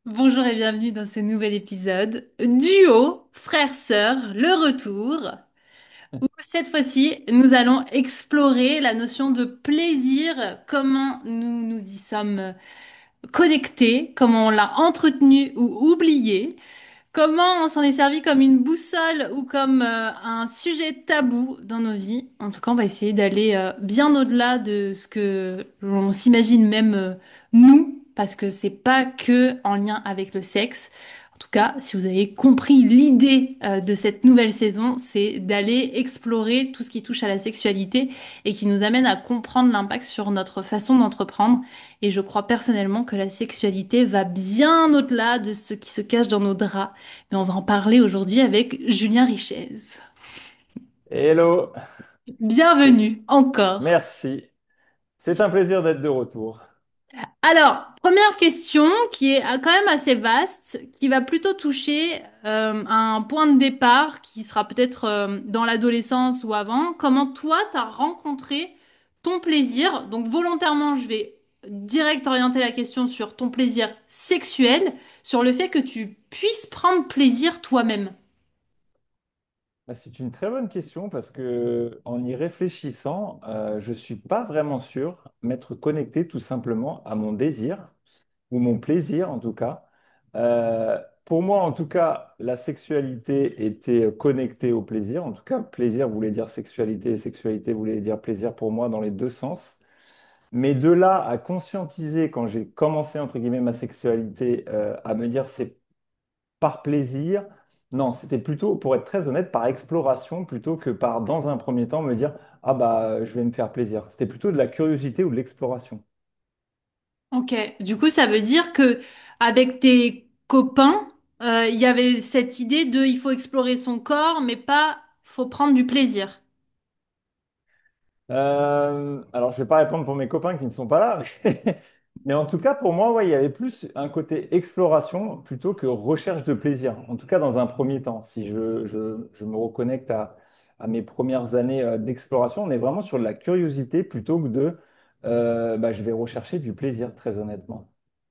Bonjour et bienvenue dans ce nouvel épisode. Duo, frère-sœur, le retour, où cette fois-ci, nous allons explorer la notion de plaisir, comment nous nous y sommes connectés, comment on l'a entretenu ou oublié. Comment on s'en est servi comme une boussole ou comme un sujet tabou dans nos vies? En tout cas, on va essayer d'aller bien au-delà de ce que l'on s'imagine même nous, parce que c'est pas que en lien avec le sexe. En tout cas, si vous avez compris l'idée de cette nouvelle saison, c'est d'aller explorer tout ce qui touche à la sexualité et qui nous amène à comprendre l'impact sur notre façon d'entreprendre. Et je crois personnellement que la sexualité va bien au-delà de ce qui se cache dans nos draps. Mais on va en parler aujourd'hui avec Julien Richez. Hello, c'est- Bienvenue encore. merci. C'est un plaisir d'être de retour. Alors, première question qui est quand même assez vaste, qui va plutôt toucher un point de départ qui sera peut-être dans l'adolescence ou avant. Comment toi, t'as rencontré ton plaisir? Donc volontairement, je vais direct orienter la question sur ton plaisir sexuel, sur le fait que tu puisses prendre plaisir toi-même. Bah, c'est une très bonne question parce que en y réfléchissant, je suis pas vraiment sûr m'être connecté tout simplement à mon désir ou mon plaisir en tout cas. Pour moi, en tout cas, la sexualité était connectée au plaisir. En tout cas, plaisir voulait dire sexualité et sexualité voulait dire plaisir pour moi dans les deux sens. Mais de là à conscientiser quand j'ai commencé entre guillemets ma sexualité, à me dire c'est par plaisir. Non, c'était plutôt, pour être très honnête, par exploration plutôt que par, dans un premier temps, me dire, ah bah, je vais me faire plaisir. C'était plutôt de la curiosité ou de l'exploration. Ok, du coup, ça veut dire que avec tes copains, il y avait cette idée de il faut explorer son corps, mais pas faut prendre du plaisir. Alors, je vais pas répondre pour mes copains qui ne sont pas là, mais en tout cas, pour moi, ouais, il y avait plus un côté exploration plutôt que recherche de plaisir. En tout cas, dans un premier temps, si je me reconnecte à mes premières années d'exploration, on est vraiment sur de la curiosité plutôt que de bah, je vais rechercher du plaisir, très honnêtement.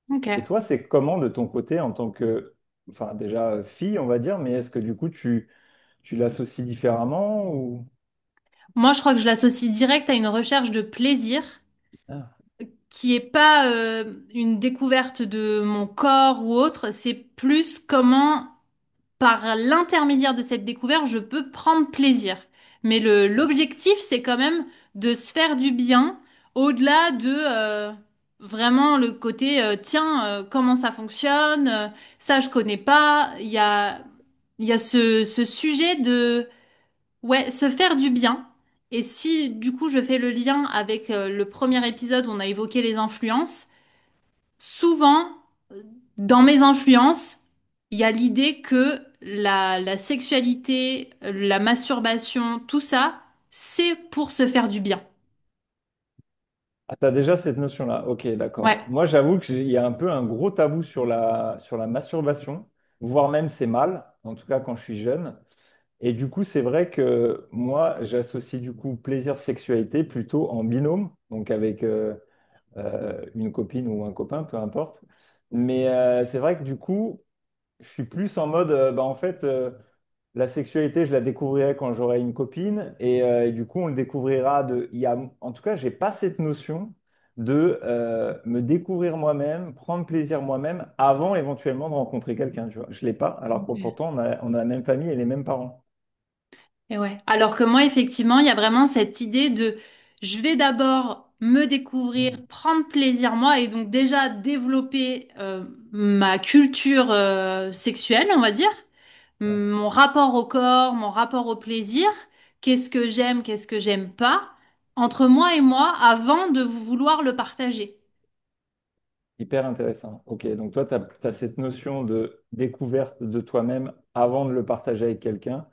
Ok. Et toi, c'est comment de ton côté en tant que, enfin déjà fille, on va dire, mais est-ce que du coup tu l'associes différemment ou... Moi, je crois que je l'associe direct à une recherche de plaisir Ah, qui est pas une découverte de mon corps ou autre, c'est plus comment par l'intermédiaire de cette découverte, je peux prendre plaisir. Mais l'objectif, c'est quand même de se faire du bien, au-delà de vraiment le côté, tiens, comment ça fonctionne, ça je connais pas. Il y a ce sujet de, ouais, se faire du bien. Et si du coup je fais le lien avec le premier épisode où on a évoqué les influences, souvent, dans mes influences, il y a l'idée que la sexualité, la masturbation, tout ça, c'est pour se faire du bien. ah, t'as déjà cette notion-là. Ok, Ouais. d'accord. Moi, j'avoue qu'il y a un peu un gros tabou sur la masturbation, voire même c'est mal, en tout cas quand je suis jeune. Et du coup, c'est vrai que moi, j'associe du coup plaisir-sexualité plutôt en binôme, donc avec une copine ou un copain, peu importe. Mais c'est vrai que du coup, je suis plus en mode, bah, en fait, la sexualité, je la découvrirai quand j'aurai une copine. Et du coup, on le découvrira de. Il y a, en tout cas, j'ai pas cette notion de me découvrir moi-même, prendre plaisir moi-même, avant éventuellement de rencontrer quelqu'un, tu vois. Je l'ai pas, alors que pourtant, on a la même famille et les mêmes parents. Et ouais. Alors que moi, effectivement, il y a vraiment cette idée de je vais d'abord me découvrir, Mm. prendre plaisir moi, et donc déjà développer ma culture sexuelle, on va dire, Ouais. mon rapport au corps, mon rapport au plaisir, qu'est-ce que j'aime pas, entre moi et moi, avant de vouloir le partager. Hyper intéressant. Ok, donc toi, tu as, cette notion de découverte de toi-même avant de le partager avec quelqu'un.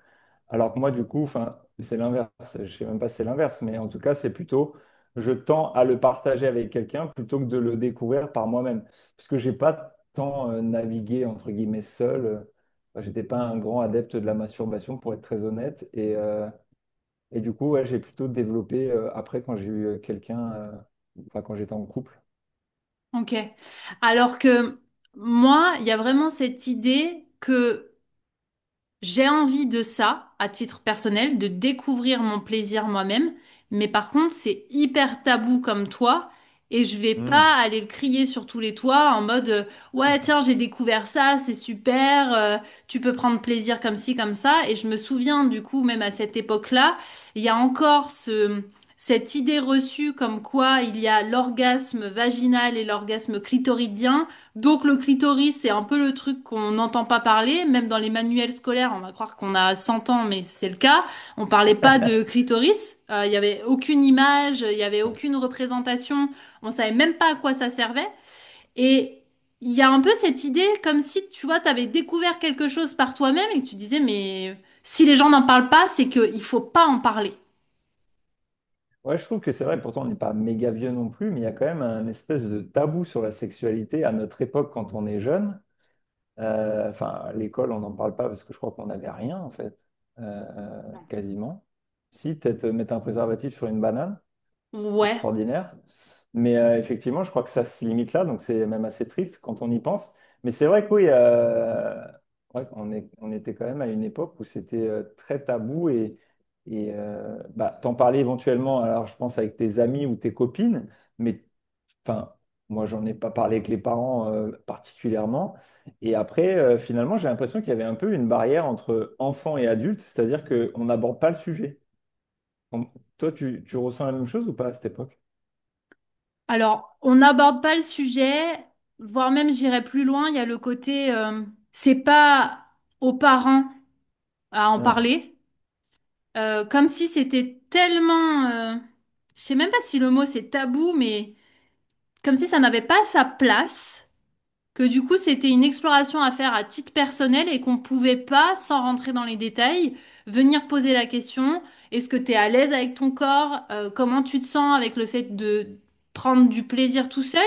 Alors que moi, du coup, enfin, c'est l'inverse. Je sais même pas si c'est l'inverse, mais en tout cas, c'est plutôt je tends à le partager avec quelqu'un plutôt que de le découvrir par moi-même. Parce que j'ai pas tant navigué entre guillemets seul. Enfin, j'étais pas un grand adepte de la masturbation, pour être très honnête. Et du coup, ouais, j'ai plutôt développé après quand j'ai eu quelqu'un, enfin quand j'étais en couple. Ok. Alors que moi, il y a vraiment cette idée que j'ai envie de ça, à titre personnel, de découvrir mon plaisir moi-même, mais par contre, c'est hyper tabou comme toi, et je vais Hmm. pas aller le crier sur tous les toits en mode ouais, tiens, j'ai découvert ça, c'est super, tu peux prendre plaisir comme ci, comme ça. Et je me souviens, du coup, même à cette époque-là, il y a encore cette idée reçue comme quoi il y a l'orgasme vaginal et l'orgasme clitoridien. Donc le clitoris, c'est un peu le truc qu'on n'entend pas parler, même dans les manuels scolaires, on va croire qu'on a 100 ans, mais c'est le cas. On parlait pas de clitoris, il y avait aucune image, il y avait aucune représentation, on savait même pas à quoi ça servait. Et il y a un peu cette idée comme si, tu vois, tu avais découvert quelque chose par toi-même et que tu disais, mais si les gens n'en parlent pas, c'est qu'il faut pas en parler. Ouais, je trouve que c'est vrai, pourtant on n'est pas méga vieux non plus, mais il y a quand même un espèce de tabou sur la sexualité à notre époque quand on est jeune. Enfin, à l'école, on n'en parle pas parce que je crois qu'on n'avait rien en fait, quasiment. Si, peut-être mettre un préservatif sur une banane. Ouais. Extraordinaire. Mais effectivement, je crois que ça se limite là, donc c'est même assez triste quand on y pense. Mais c'est vrai que oui, ouais, on était quand même à une époque où c'était très tabou et bah, t'en parlais éventuellement, alors je pense avec tes amis ou tes copines, mais enfin, moi j'en ai pas parlé avec les parents particulièrement. Et après, finalement, j'ai l'impression qu'il y avait un peu une barrière entre enfants et adultes, c'est-à-dire qu'on n'aborde pas le sujet. On- Toi, tu ressens la même chose ou pas à cette époque? Alors, on n'aborde pas le sujet, voire même j'irais plus loin, il y a le côté, c'est pas aux parents à en Ah, parler, comme si c'était tellement, je sais même pas si le mot c'est tabou, mais comme si ça n'avait pas sa place, que du coup c'était une exploration à faire à titre personnel et qu'on pouvait pas, sans rentrer dans les détails, venir poser la question, est-ce que tu es à l'aise avec ton corps? Comment tu te sens avec le fait de prendre du plaisir tout seul?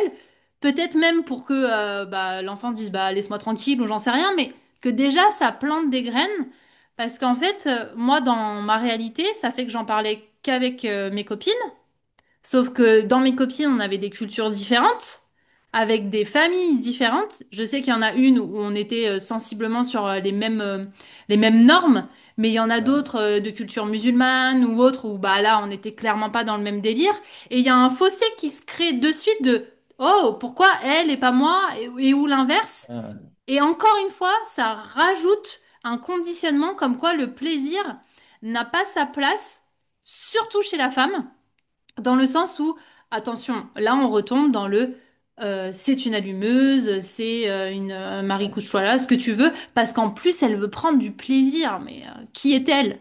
Peut-être même pour que bah, l'enfant dise bah laisse-moi tranquille ou j'en sais rien, mais que déjà ça plante des graines. Parce qu'en fait, moi dans ma réalité, ça fait que j'en parlais qu'avec mes copines. Sauf que dans mes copines, on avait des cultures différentes, avec des familles différentes. Je sais qu'il y en a une où on était sensiblement sur les mêmes normes, mais il y en a ouais. d'autres de culture musulmane ou autres où bah là, on n'était clairement pas dans le même délire. Et il y a un fossé qui se crée de suite de oh, pourquoi elle et pas moi? Et ou l'inverse? Ah, Et encore une fois, ça rajoute un conditionnement comme quoi le plaisir n'a pas sa place, surtout chez la femme. Dans le sens où, attention, là on retombe dans le c'est une allumeuse, c'est une Marie ouais. Couchouala, ce que tu veux, parce qu'en plus elle veut prendre du plaisir. Mais qui est-elle?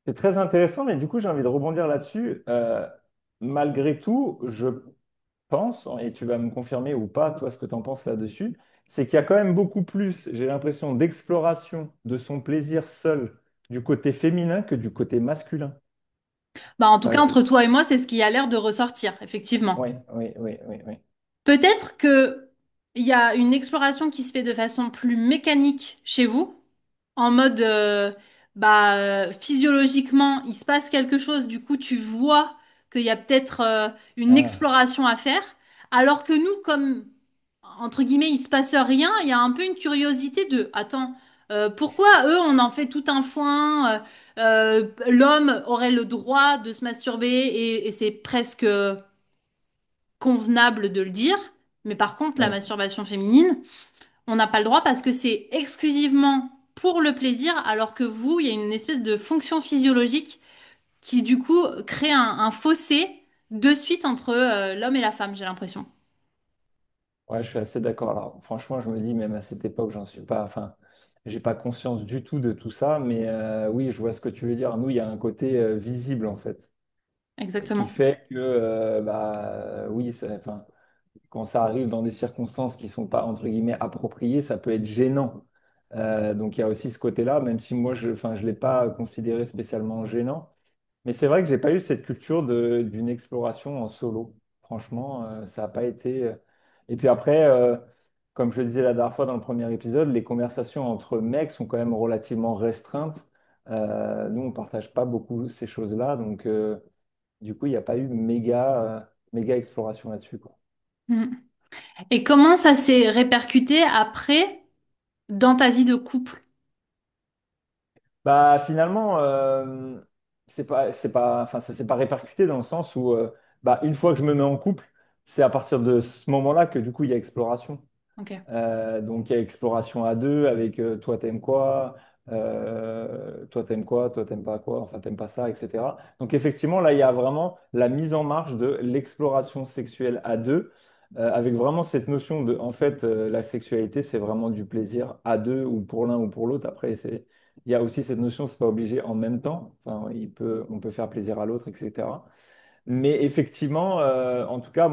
C'est très intéressant, mais du coup, j'ai envie de rebondir là-dessus. Malgré tout, je pense, et tu vas me confirmer ou pas, toi, ce que tu en penses là-dessus, c'est qu'il y a quand même beaucoup plus, j'ai l'impression, d'exploration de son plaisir seul du côté féminin que du côté masculin. Bah, en tout cas, Ouais, entre toi et moi, c'est ce qui a l'air de ressortir, effectivement. oui, oui, oui, oui, oui. Peut-être que il y a une exploration qui se fait de façon plus mécanique chez vous, en mode bah physiologiquement il se passe quelque chose, du coup tu vois qu'il y a peut-être une Ah, exploration à faire, alors que nous comme entre guillemets il se passe rien, il y a un peu une curiosité de attends, pourquoi eux on en fait tout un foin, l'homme aurait le droit de se masturber et c'est presque convenable de le dire, mais par contre la oui. masturbation féminine on n'a pas le droit parce que c'est exclusivement pour le plaisir, alors que vous, il y a une espèce de fonction physiologique qui, du coup, crée un fossé de suite entre l'homme et la femme, j'ai l'impression. Ouais, je suis assez d'accord. Alors, franchement, je me dis, même à cette époque, j'en suis pas, enfin, j'ai pas conscience du tout de tout ça, mais oui, je vois ce que tu veux dire. Nous, il y a un côté visible, en fait, qui Exactement. fait que, bah, oui, enfin, quand ça arrive dans des circonstances qui sont pas, entre guillemets, appropriées, ça peut être gênant. Donc, il y a aussi ce côté-là, même si moi, enfin, je l'ai pas considéré spécialement gênant. Mais c'est vrai que j'ai pas eu cette culture d'une exploration en solo. Franchement, ça n'a pas été. Et puis après, comme je le disais la dernière fois dans le premier épisode, les conversations entre mecs sont quand même relativement restreintes. Nous, on partage pas beaucoup ces choses-là, donc du coup, il n'y a pas eu méga exploration là-dessus, quoi. Mm. Et comment ça s'est répercuté après dans ta vie de couple? Bah finalement, enfin ça s'est pas répercuté dans le sens où, bah une fois que je me mets en couple, c'est à partir de ce moment-là que du coup il y a exploration. Ok. Donc il y a exploration à deux avec toi t'aimes quoi, toi t'aimes pas quoi, enfin t'aimes pas ça, etc. Donc effectivement là il y a vraiment la mise en marche de l'exploration sexuelle à deux, avec vraiment cette notion de, en fait la sexualité c'est vraiment du plaisir à deux ou pour l'un ou pour l'autre. Après il y a aussi cette notion, c'est pas obligé en même temps, enfin, on peut faire plaisir à l'autre, etc. Mais effectivement, en tout cas,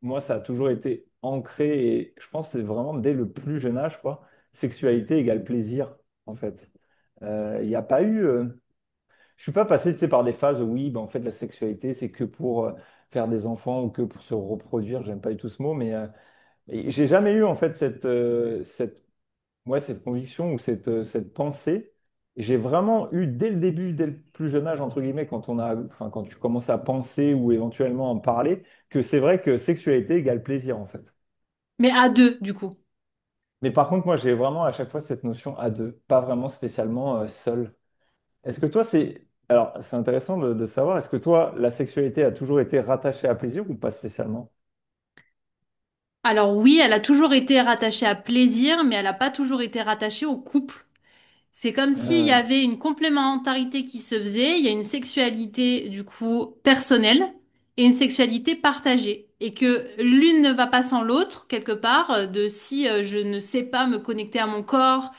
moi, ça a toujours été ancré et je pense que c'est vraiment dès le plus jeune âge, quoi. Sexualité égale plaisir, en fait. Il n'y a pas eu. Je suis pas passé, tu sais, par des phases où oui, ben, en fait, la sexualité, c'est que pour faire des enfants ou que pour se reproduire. J'aime pas du tout ce mot, mais et j'ai jamais eu, en fait, cette conviction ou cette pensée, j'ai vraiment eu dès le début, dès le plus jeune âge, entre guillemets, enfin, quand tu commences à penser ou éventuellement en parler, que c'est vrai que sexualité égale plaisir, en fait. Mais à deux, du coup. Mais par contre, moi, j'ai vraiment à chaque fois cette notion à deux, pas vraiment spécialement seul. Est-ce que toi, c'est... Alors, c'est intéressant de savoir, est-ce que toi, la sexualité a toujours été rattachée à plaisir ou pas spécialement? Alors oui, elle a toujours été rattachée à plaisir, mais elle n'a pas toujours été rattachée au couple. C'est comme s'il y Euh, avait une complémentarité qui se faisait. Il y a une sexualité du coup personnelle et une sexualité partagée. Et que l'une ne va pas sans l'autre, quelque part, de si je ne sais pas me connecter à mon corps,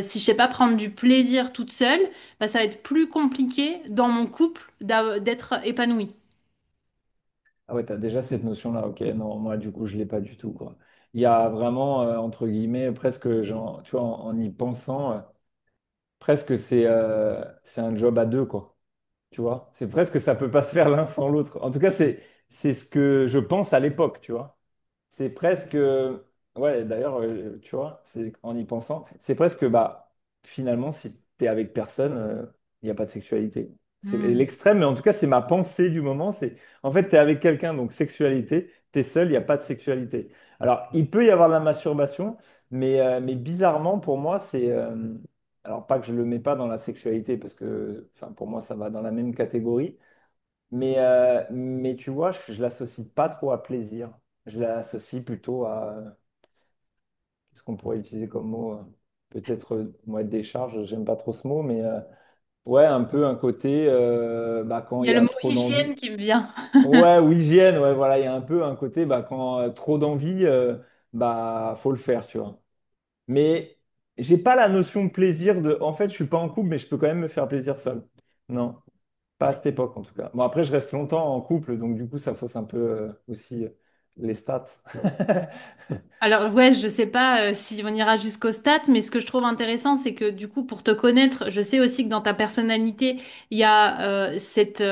si je sais pas prendre du plaisir toute seule, bah, ça va être plus compliqué dans mon couple d'être épanouie. Ah ouais, t'as déjà cette notion-là, ok. Non, moi, du coup, je l'ai pas du tout, quoi. Il y a vraiment, entre guillemets, presque, genre, tu vois, en y pensant, presque c'est un job à deux, quoi. Tu vois? C'est presque ça peut pas se faire l'un sans l'autre. En tout cas, c'est ce que je pense à l'époque, tu vois? C'est presque, ouais, d'ailleurs, tu vois, c'est en y pensant, c'est presque, bah, finalement, si t'es avec personne, il n'y a pas de sexualité. C'est Hmm. l'extrême, mais en tout cas, c'est ma pensée du moment. C'est, en fait, t'es avec quelqu'un, donc sexualité, t'es seul, il n'y a pas de sexualité. Alors, il peut y avoir de la masturbation, mais bizarrement, pour moi, alors pas que je le mets pas dans la sexualité, parce que, enfin, pour moi, ça va dans la même catégorie. Mais tu vois, je l'associe pas trop à plaisir. Je l'associe plutôt à ce qu'on pourrait utiliser comme mot. Peut-être moi décharge, j'aime pas trop ce mot, mais ouais, un peu un côté bah, quand Il y il a y le a mot trop hygiène d'envie. qui me vient. Ouais, ou hygiène, ouais, voilà, il y a un peu un côté bah, quand trop d'envie, bah faut le faire, tu vois. Mais j'ai pas la notion de plaisir de. En fait, je suis pas en couple, mais je peux quand même me faire plaisir seul. Non. Pas à cette époque, en tout cas. Bon, après, je reste longtemps en couple, donc du coup, ça fausse un peu aussi les stats. Alors ouais, je sais pas si on ira jusqu'au stade, mais ce que je trouve intéressant, c'est que du coup, pour te connaître, je sais aussi que dans ta personnalité, il y a cette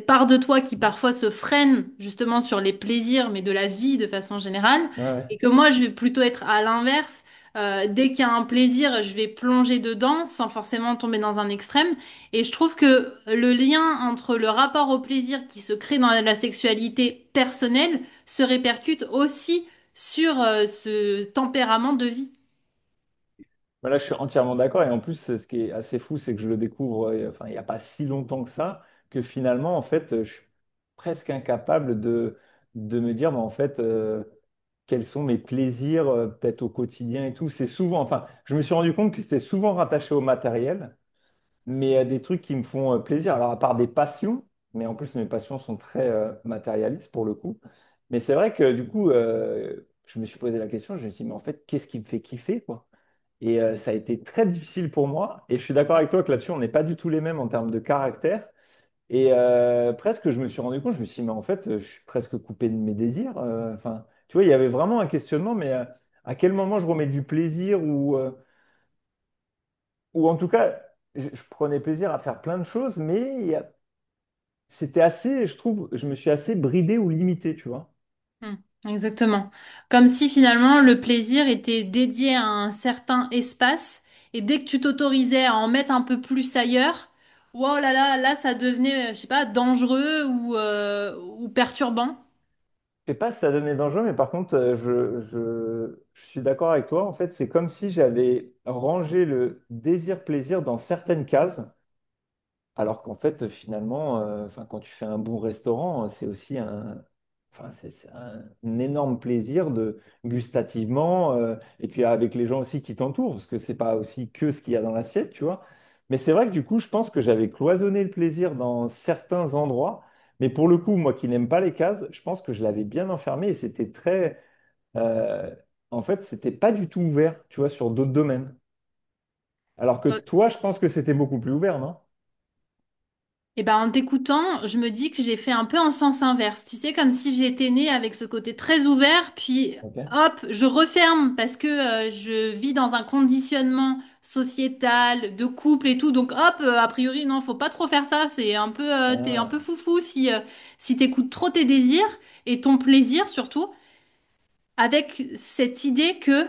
part de toi qui parfois se freine justement sur les plaisirs, mais de la vie de façon générale, Ouais, ouais. et que moi, je vais plutôt être à l'inverse. Dès qu'il y a un plaisir, je vais plonger dedans sans forcément tomber dans un extrême. Et je trouve que le lien entre le rapport au plaisir qui se crée dans la sexualité personnelle se répercute aussi sur ce tempérament de vie. Voilà, je suis entièrement d'accord. Et en plus, ce qui est assez fou, c'est que je le découvre, enfin, il n'y a pas si longtemps que ça, que finalement, en fait, je suis presque incapable de me dire, mais en fait, quels sont mes plaisirs, peut-être au quotidien et tout. C'est souvent, enfin, je me suis rendu compte que c'était souvent rattaché au matériel. Mais des trucs qui me font plaisir. Alors, à part des passions, mais en plus, mes passions sont très matérialistes pour le coup. Mais c'est vrai que du coup, je me suis posé la question, je me suis dit, mais en fait, qu'est-ce qui me fait kiffer, quoi? Et ça a été très difficile pour moi. Et je suis d'accord avec toi que là-dessus, on n'est pas du tout les mêmes en termes de caractère. Et presque, je me suis rendu compte, je me suis dit, mais en fait, je suis presque coupé de mes désirs. Enfin, tu vois, il y avait vraiment un questionnement, mais à quel moment je remets du plaisir ou en tout cas, je prenais plaisir à faire plein de choses, mais c'était assez, je trouve, je me suis assez bridé ou limité, tu vois. Hmm, exactement. Comme si finalement le plaisir était dédié à un certain espace et dès que tu t'autorisais à en mettre un peu plus ailleurs, wow là ça devenait, je sais pas, dangereux ou perturbant. sais pas si ça devenait dangereux, mais par contre, je suis d'accord avec toi. En fait, c'est comme si j'avais rangé le désir-plaisir dans certaines cases. Alors qu'en fait, finalement, enfin, quand tu fais un bon restaurant, c'est aussi enfin, c'est un énorme plaisir de gustativement, et puis avec les gens aussi qui t'entourent, parce que c'est pas aussi que ce qu'il y a dans l'assiette, tu vois. Mais c'est vrai que du coup, je pense que j'avais cloisonné le plaisir dans certains endroits, mais pour le coup, moi qui n'aime pas les cases, je pense que je l'avais bien enfermé et c'était euh, en fait, c'était pas du tout ouvert, tu vois, sur d'autres domaines. Alors que toi, je pense que c'était beaucoup plus ouvert, non? Et ben en t'écoutant, je me dis que j'ai fait un peu en sens inverse. Tu sais, comme si j'étais née avec ce côté très ouvert, puis Ok. hop, je referme parce que je vis dans un conditionnement sociétal, de couple et tout. Donc hop, a priori, non, faut pas trop faire ça. C'est un peu, t'es un peu Ah, foufou si t'écoutes trop tes désirs et ton plaisir surtout, avec cette idée que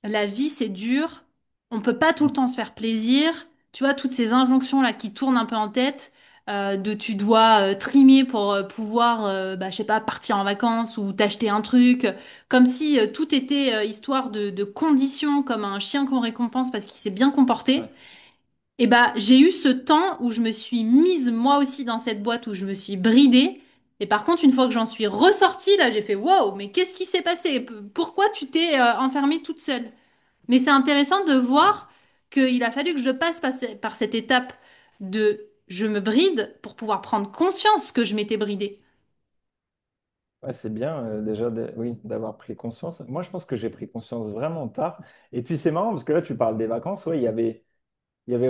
la vie, c'est dur. On peut pas tout le temps se faire plaisir. Tu vois, toutes ces injonctions là qui tournent un peu en tête, de tu dois trimer pour pouvoir, bah, je sais pas, partir en vacances ou t'acheter un truc, comme si tout était histoire de conditions, comme un chien qu'on récompense parce qu'il s'est bien comporté. ouais. Et bah, j'ai eu ce temps où je me suis mise moi aussi dans cette boîte où je me suis bridée. Et par contre, une fois que j'en suis ressortie, là, j'ai fait wow, mais qu'est-ce qui s'est passé? Pourquoi tu t'es enfermée toute seule? Mais c'est intéressant de voir qu'il a fallu que je passe par cette étape de je me bride pour pouvoir prendre conscience que je m'étais bridée. Ouais, c'est bien déjà oui, d'avoir pris conscience. Moi, je pense que j'ai pris conscience vraiment tard. Et puis c'est marrant parce que là, tu parles des vacances. Ouais, il y avait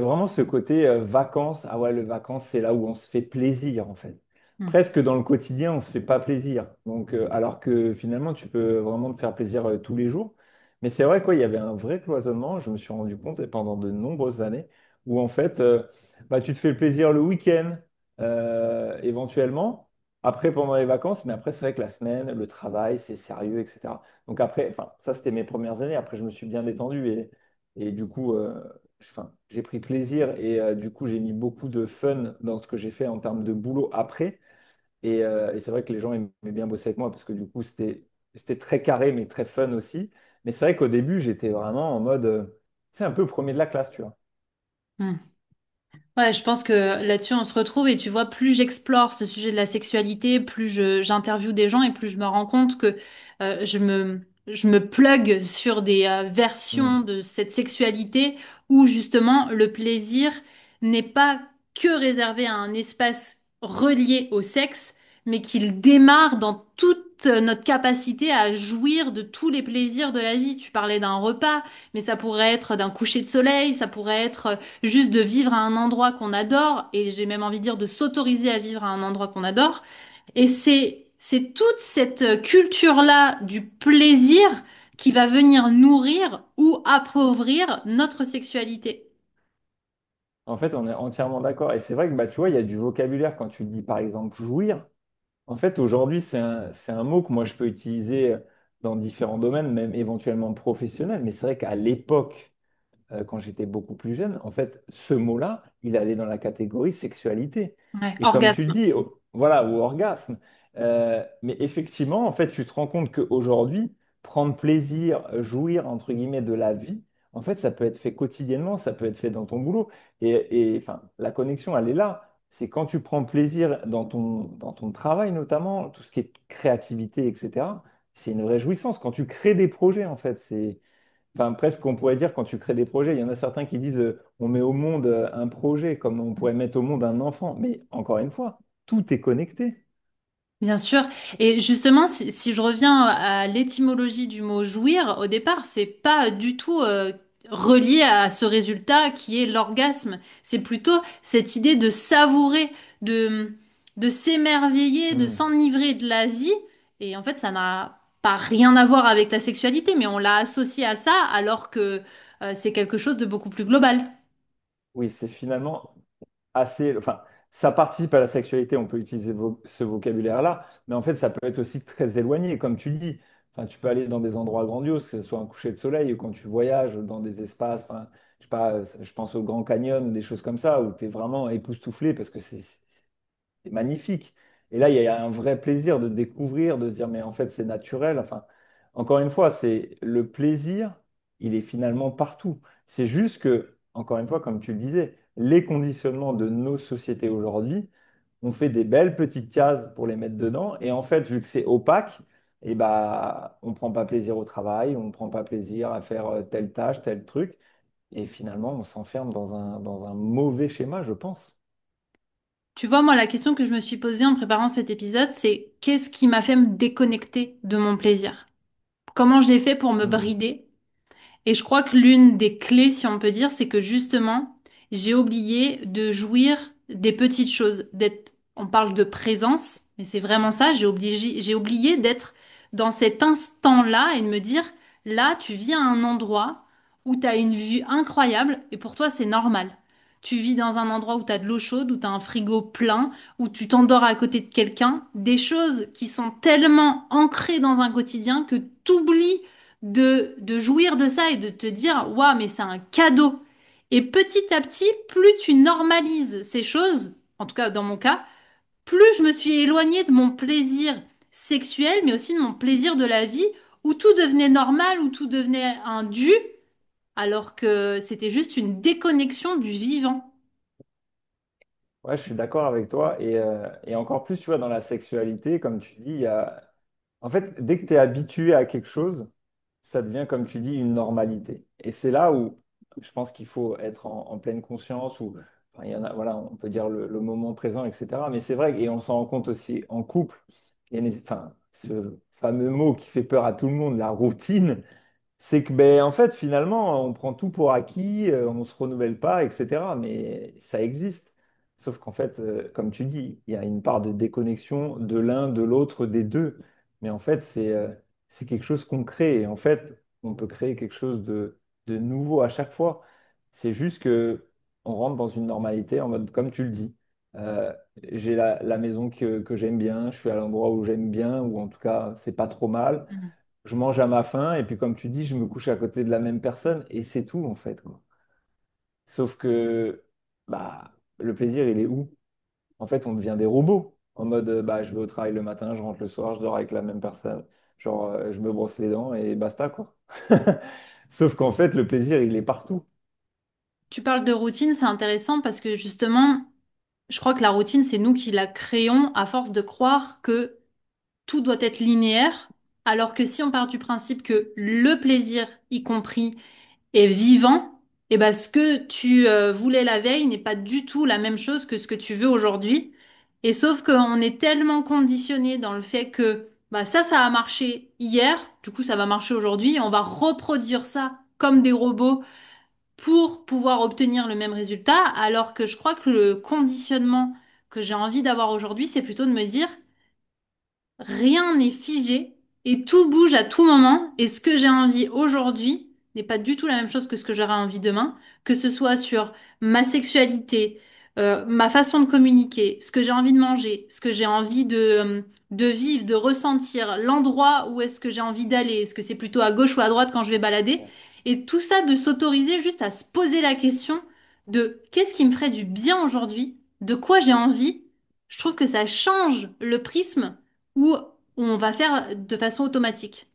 vraiment ce côté vacances. Ah ouais, le vacances, c'est là où on se fait plaisir en fait. Hmm. Presque dans le quotidien, on se fait pas plaisir. Donc, alors que finalement, tu peux vraiment te faire plaisir tous les jours. Mais c'est vrai quoi, il y avait un vrai cloisonnement. Je me suis rendu compte et pendant de nombreuses années où en fait, bah, tu te fais plaisir le week-end éventuellement. Après, pendant les vacances, mais après, c'est vrai que la semaine, le travail, c'est sérieux, etc. Donc après, enfin, ça, c'était mes premières années. Après, je me suis bien détendu et du coup, enfin, j'ai pris plaisir et du coup, j'ai mis beaucoup de fun dans ce que j'ai fait en termes de boulot après. Et c'est vrai que les gens aimaient bien bosser avec moi parce que du coup, c'était très carré, mais très fun aussi. Mais c'est vrai qu'au début, j'étais vraiment en mode, c'est un peu premier de la classe, tu vois. Hmm. Ouais, je pense que là-dessus on se retrouve et tu vois, plus j'explore ce sujet de la sexualité, plus j'interviewe des gens et plus je me rends compte que je me plug sur des versions Hmm. de cette sexualité où justement le plaisir n'est pas que réservé à un espace relié au sexe, mais qu'il démarre dans toute notre capacité à jouir de tous les plaisirs de la vie. Tu parlais d'un repas, mais ça pourrait être d'un coucher de soleil, ça pourrait être juste de vivre à un endroit qu'on adore, et j'ai même envie de dire de s'autoriser à vivre à un endroit qu'on adore. Et c'est toute cette culture-là du plaisir qui va venir nourrir ou appauvrir notre sexualité. En fait, on est entièrement d'accord. Et c'est vrai que bah, tu vois, il y a du vocabulaire quand tu dis par exemple jouir. En fait, aujourd'hui, c'est un mot que moi je peux utiliser dans différents domaines, même éventuellement professionnels. Mais c'est vrai qu'à l'époque, quand j'étais beaucoup plus jeune, en fait, ce mot-là, il allait dans la catégorie sexualité. Ouais, Et comme tu le orgasme. dis, voilà, ou orgasme. Mais effectivement, en fait, tu te rends compte qu'aujourd'hui, prendre plaisir, jouir, entre guillemets, de la vie, en fait, ça peut être fait quotidiennement, ça peut être fait dans ton boulot. Enfin, la connexion, elle est là. C'est quand tu prends plaisir dans ton travail, notamment, tout ce qui est créativité, etc., c'est une vraie jouissance. Quand tu crées des projets, en fait, c'est. Enfin, presque, on pourrait dire quand tu crées des projets, il y en a certains qui disent on met au monde un projet comme on pourrait mettre au monde un enfant. Mais encore une fois, tout est connecté. Bien sûr. Et justement, si je reviens à l'étymologie du mot jouir, au départ, c'est pas du tout relié à ce résultat qui est l'orgasme. C'est plutôt cette idée de savourer, de s'émerveiller, de Hmm. s'enivrer de la vie. Et en fait, ça n'a pas rien à voir avec la sexualité, mais on l'a associé à ça alors que c'est quelque chose de beaucoup plus global. Oui, c'est finalement assez. Enfin, ça participe à la sexualité, on peut utiliser ce vocabulaire-là, mais en fait, ça peut être aussi très éloigné, comme tu dis. Enfin, tu peux aller dans des endroits grandioses, que ce soit un coucher de soleil ou quand tu voyages dans des espaces. Enfin, je sais pas, je pense au Grand Canyon, des choses comme ça, où tu es vraiment époustouflé parce que c'est magnifique. Et là, il y a un vrai plaisir de découvrir, de se dire, mais en fait, c'est naturel. Enfin, encore une fois, c'est le plaisir, il est finalement partout. C'est juste que, encore une fois, comme tu le disais, les conditionnements de nos sociétés aujourd'hui, on fait des belles petites cases pour les mettre dedans. Et en fait, vu que c'est opaque, et bah, on ne prend pas plaisir au travail, on ne prend pas plaisir à faire telle tâche, tel truc. Et finalement, on s'enferme dans un mauvais schéma, je pense. Tu vois, moi, la question que je me suis posée en préparant cet épisode, c'est qu'est-ce qui m'a fait me déconnecter de mon plaisir? Comment j'ai fait pour me Hmm. brider? Et je crois que l'une des clés, si on peut dire, c'est que justement, j'ai oublié de jouir des petites choses, d'être, on parle de présence, mais c'est vraiment ça, j'ai oublié d'être dans cet instant-là et de me dire, là, tu vis à un endroit où tu as une vue incroyable et pour toi, c'est normal. Tu vis dans un endroit où tu as de l'eau chaude, où tu as un frigo plein, où tu t'endors à côté de quelqu'un, des choses qui sont tellement ancrées dans un quotidien que tu oublies de jouir de ça et de te dire, waouh, mais c'est un cadeau. Et petit à petit, plus tu normalises ces choses, en tout cas dans mon cas, plus je me suis éloignée de mon plaisir sexuel, mais aussi de mon plaisir de la vie, où tout devenait normal, où tout devenait un dû, alors que c'était juste une déconnexion du vivant. Ouais, je suis d'accord avec toi. Et encore plus, tu vois, dans la sexualité, comme tu dis, il y a... En fait, dès que tu es habitué à quelque chose, ça devient, comme tu dis, une normalité. Et c'est là où je pense qu'il faut être en pleine conscience, ou enfin, il y en a, voilà, on peut dire le moment présent, etc. Mais c'est vrai, et on s'en rend compte aussi en couple, enfin, ce fameux mot qui fait peur à tout le monde, la routine. C'est que, ben, en fait, finalement, on prend tout pour acquis, on ne se renouvelle pas, etc. Mais ça existe. Sauf qu'en fait, comme tu dis, il y a une part de déconnexion de l'un, de l'autre, des deux. Mais en fait, c'est quelque chose qu'on crée. Et en fait, on peut créer quelque chose de nouveau à chaque fois. C'est juste que on rentre dans une normalité en mode, comme tu le dis, euh, j'ai la maison que j'aime bien, je suis à l'endroit où j'aime bien, ou en tout cas, c'est pas trop mal, Mhm. je mange à ma faim et puis comme tu dis, je me couche à côté de la même personne et c'est tout en fait, quoi. Sauf que bah le plaisir, il est où? En fait, on devient des robots. En mode bah je vais au travail le matin, je rentre le soir, je dors avec la même personne. Genre je me brosse les dents et basta quoi. Sauf qu'en fait, le plaisir, il est partout. Tu parles de routine, c'est intéressant parce que justement, je crois que la routine, c'est nous qui la créons à force de croire que tout doit être linéaire, alors que si on part du principe que le plaisir, y compris, est vivant, et ben ce que tu voulais la veille n'est pas du tout la même chose que ce que tu veux aujourd'hui. Et sauf qu'on est tellement conditionné dans le fait que bah ça a marché hier, du coup ça va marcher aujourd'hui, et on va reproduire ça comme des robots pour pouvoir obtenir le même résultat, alors que je crois que le conditionnement que j'ai envie d'avoir aujourd'hui, c'est plutôt de me dire rien n'est figé et tout bouge à tout moment. Et ce que j'ai envie aujourd'hui n'est pas du tout la même chose que ce que j'aurai envie demain, que ce soit sur ma sexualité, ma façon de communiquer, ce que j'ai envie de manger, ce que j'ai envie de vivre, de ressentir, l'endroit où est-ce que j'ai envie d'aller, est-ce que c'est plutôt à gauche ou à droite quand je vais balader. Et tout ça de s'autoriser juste à se poser la question de qu'est-ce qui me ferait du bien aujourd'hui, de quoi j'ai envie. Je trouve que ça change le prisme ou on va faire de façon automatique.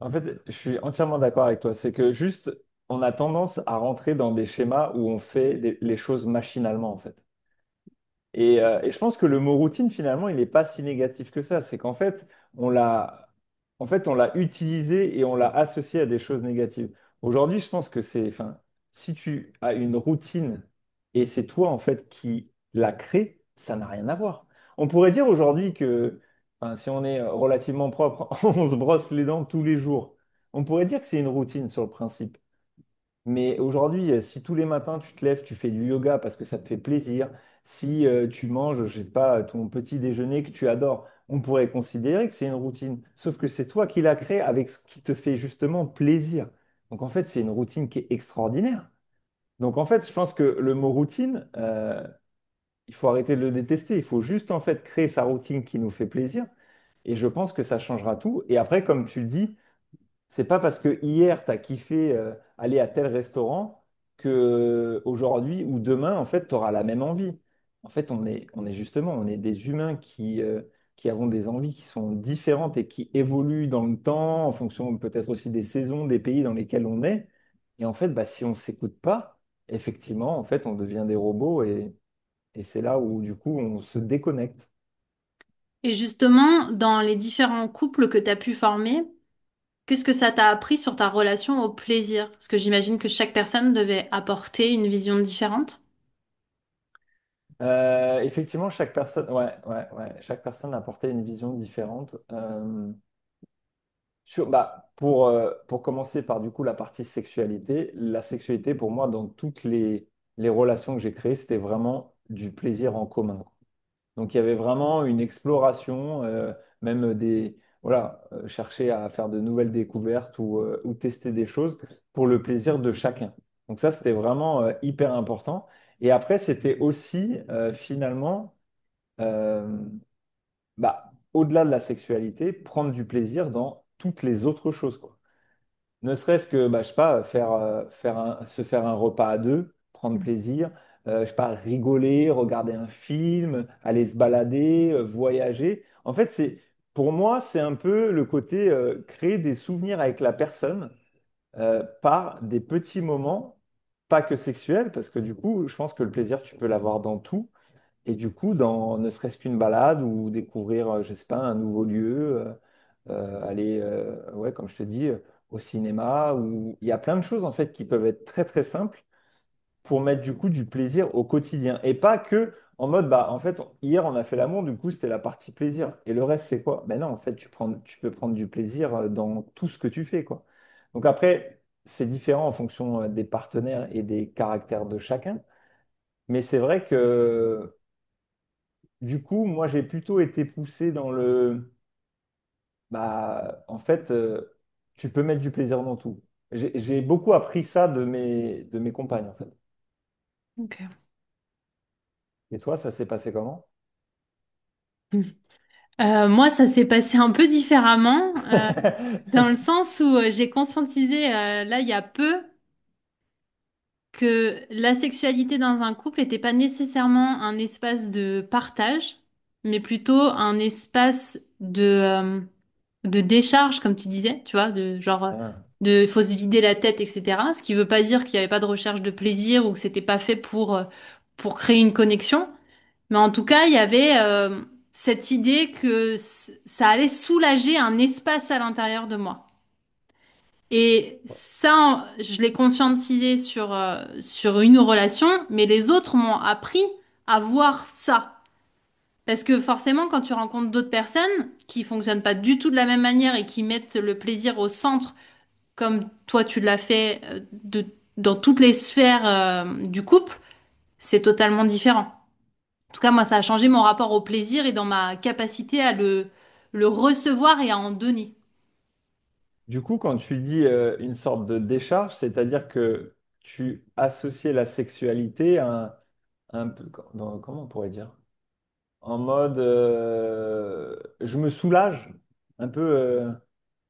En fait, je suis entièrement d'accord avec toi. C'est que juste, on a tendance à rentrer dans des schémas où on fait les choses machinalement, en fait. Et je pense que le mot routine, finalement, il n'est pas si négatif que ça. C'est qu'en fait, on l'a utilisé et on l'a associé à des choses négatives. Aujourd'hui, je pense que enfin, si tu as une routine et c'est toi, en fait, qui la crée, ça n'a rien à voir. On pourrait dire aujourd'hui que, enfin, si on est relativement propre, on se brosse les dents tous les jours. On pourrait dire que c'est une routine sur le principe. Mais aujourd'hui, si tous les matins tu te lèves, tu fais du yoga parce que ça te fait plaisir, si tu manges, je sais pas, ton petit déjeuner que tu adores, on pourrait considérer que c'est une routine. Sauf que c'est toi qui l'as créé avec ce qui te fait justement plaisir. Donc en fait, c'est une routine qui est extraordinaire. Donc en fait, je pense que le mot routine, il faut arrêter de le détester. Il faut juste en fait créer sa routine qui nous fait plaisir. Et je pense que ça changera tout. Et après, comme tu le dis, c'est pas parce que hier, tu as kiffé aller à tel restaurant que aujourd'hui ou demain, en fait, tu auras la même envie. en fait, on est des humains qui avons des envies qui sont différentes et qui évoluent dans le temps, en fonction peut-être aussi des saisons, des pays dans lesquels on est. Et en fait, bah, si on ne s'écoute pas, effectivement, en fait, on devient des robots et c'est là où, du coup, on se déconnecte. Et justement, dans les différents couples que tu as pu former, qu'est-ce que ça t'a appris sur ta relation au plaisir? Parce que j'imagine que chaque personne devait apporter une vision différente. Effectivement, chaque personne apportait une vision différente. Pour commencer par du coup la partie sexualité, la sexualité pour moi dans toutes les relations que j'ai créées, c'était vraiment du plaisir en commun. Donc il y avait vraiment une exploration, même chercher à faire de nouvelles découvertes ou tester des choses pour le plaisir de chacun. Donc ça, c'était vraiment hyper important. Et après, c'était aussi finalement, euh, au-delà de la sexualité, prendre du plaisir dans toutes les autres choses, quoi. Ne serait-ce que, bah, je sais pas, se faire un repas à deux, prendre plaisir, je sais pas, rigoler, regarder un film, aller se balader, voyager. En fait, pour moi, c'est un peu le côté créer des souvenirs avec la personne par des petits moments, pas que sexuels, parce que du coup, je pense que le plaisir, tu peux l'avoir dans tout. Et du coup, dans ne serait-ce qu'une balade ou découvrir, je sais pas, un nouveau lieu, aller, ouais, comme je te dis, au cinéma, ou il y a plein de choses en fait qui peuvent être très très simples pour mettre du coup du plaisir au quotidien. Et pas que en mode, bah en fait, hier on a fait l'amour, du coup c'était la partie plaisir. Et le reste c'est quoi? Ben non, en fait, tu peux prendre du plaisir dans tout ce que tu fais, quoi. Donc après, c'est différent en fonction des partenaires et des caractères de chacun. Mais c'est vrai que du coup, moi, j'ai plutôt été poussé dans en fait, tu peux mettre du plaisir dans tout. J'ai beaucoup appris ça de mes compagnes, en fait. Ok. Et toi, ça s'est passé comment? Moi, ça s'est passé un peu différemment, dans le sens où j'ai conscientisé là il y a peu que la sexualité dans un couple n'était pas nécessairement un espace de partage, mais plutôt un espace de décharge, comme tu disais, tu vois, de genre Ah, de faut se vider la tête, etc. Ce qui veut pas dire qu'il n'y avait pas de recherche de plaisir ou que c'était pas fait pour créer une connexion. Mais en tout cas, il y avait cette idée que ça allait soulager un espace à l'intérieur de moi. Et ça, je l'ai conscientisé sur une relation, mais les autres m'ont appris à voir ça. Parce que forcément, quand tu rencontres d'autres personnes qui fonctionnent pas du tout de la même manière et qui mettent le plaisir au centre, comme toi tu l'as fait dans toutes les sphères du couple, c'est totalement différent. En tout cas, moi, ça a changé mon rapport au plaisir et dans ma capacité à le recevoir et à en donner. du coup, quand tu dis une sorte de décharge, c'est-à-dire que tu associais la sexualité à un peu, comment on pourrait dire? En mode, je me soulage un peu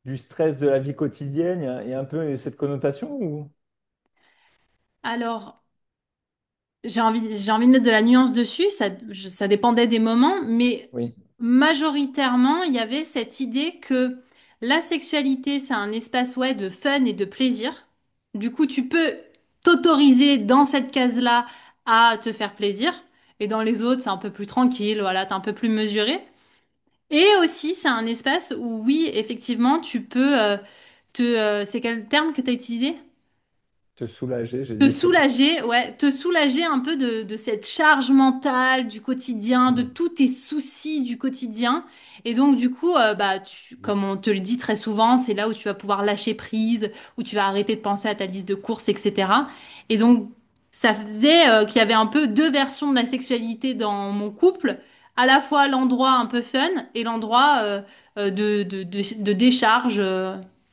du stress de la vie quotidienne, il y a un peu cette connotation ou? Alors, j'ai envie de mettre de la nuance dessus, ça dépendait des moments, mais Oui. majoritairement, il y avait cette idée que la sexualité, c'est un espace ouais, de fun et de plaisir. Du coup, tu peux t'autoriser dans cette case-là à te faire plaisir, et dans les autres, c'est un peu plus tranquille, voilà, t'es un peu plus mesuré. Et aussi, c'est un espace où, oui, effectivement, tu peux c'est quel terme que tu as utilisé? Te soulager, j'ai Te dit. soulager, ouais, te soulager un peu de cette charge mentale du quotidien, de Hmm. tous tes soucis du quotidien. Et donc, du coup, comme on te le dit très souvent, c'est là où tu vas pouvoir lâcher prise, où tu vas arrêter de penser à ta liste de courses, etc. Et donc, ça faisait qu'il y avait un peu deux versions de la sexualité dans mon couple, à la fois l'endroit un peu fun et l'endroit de décharge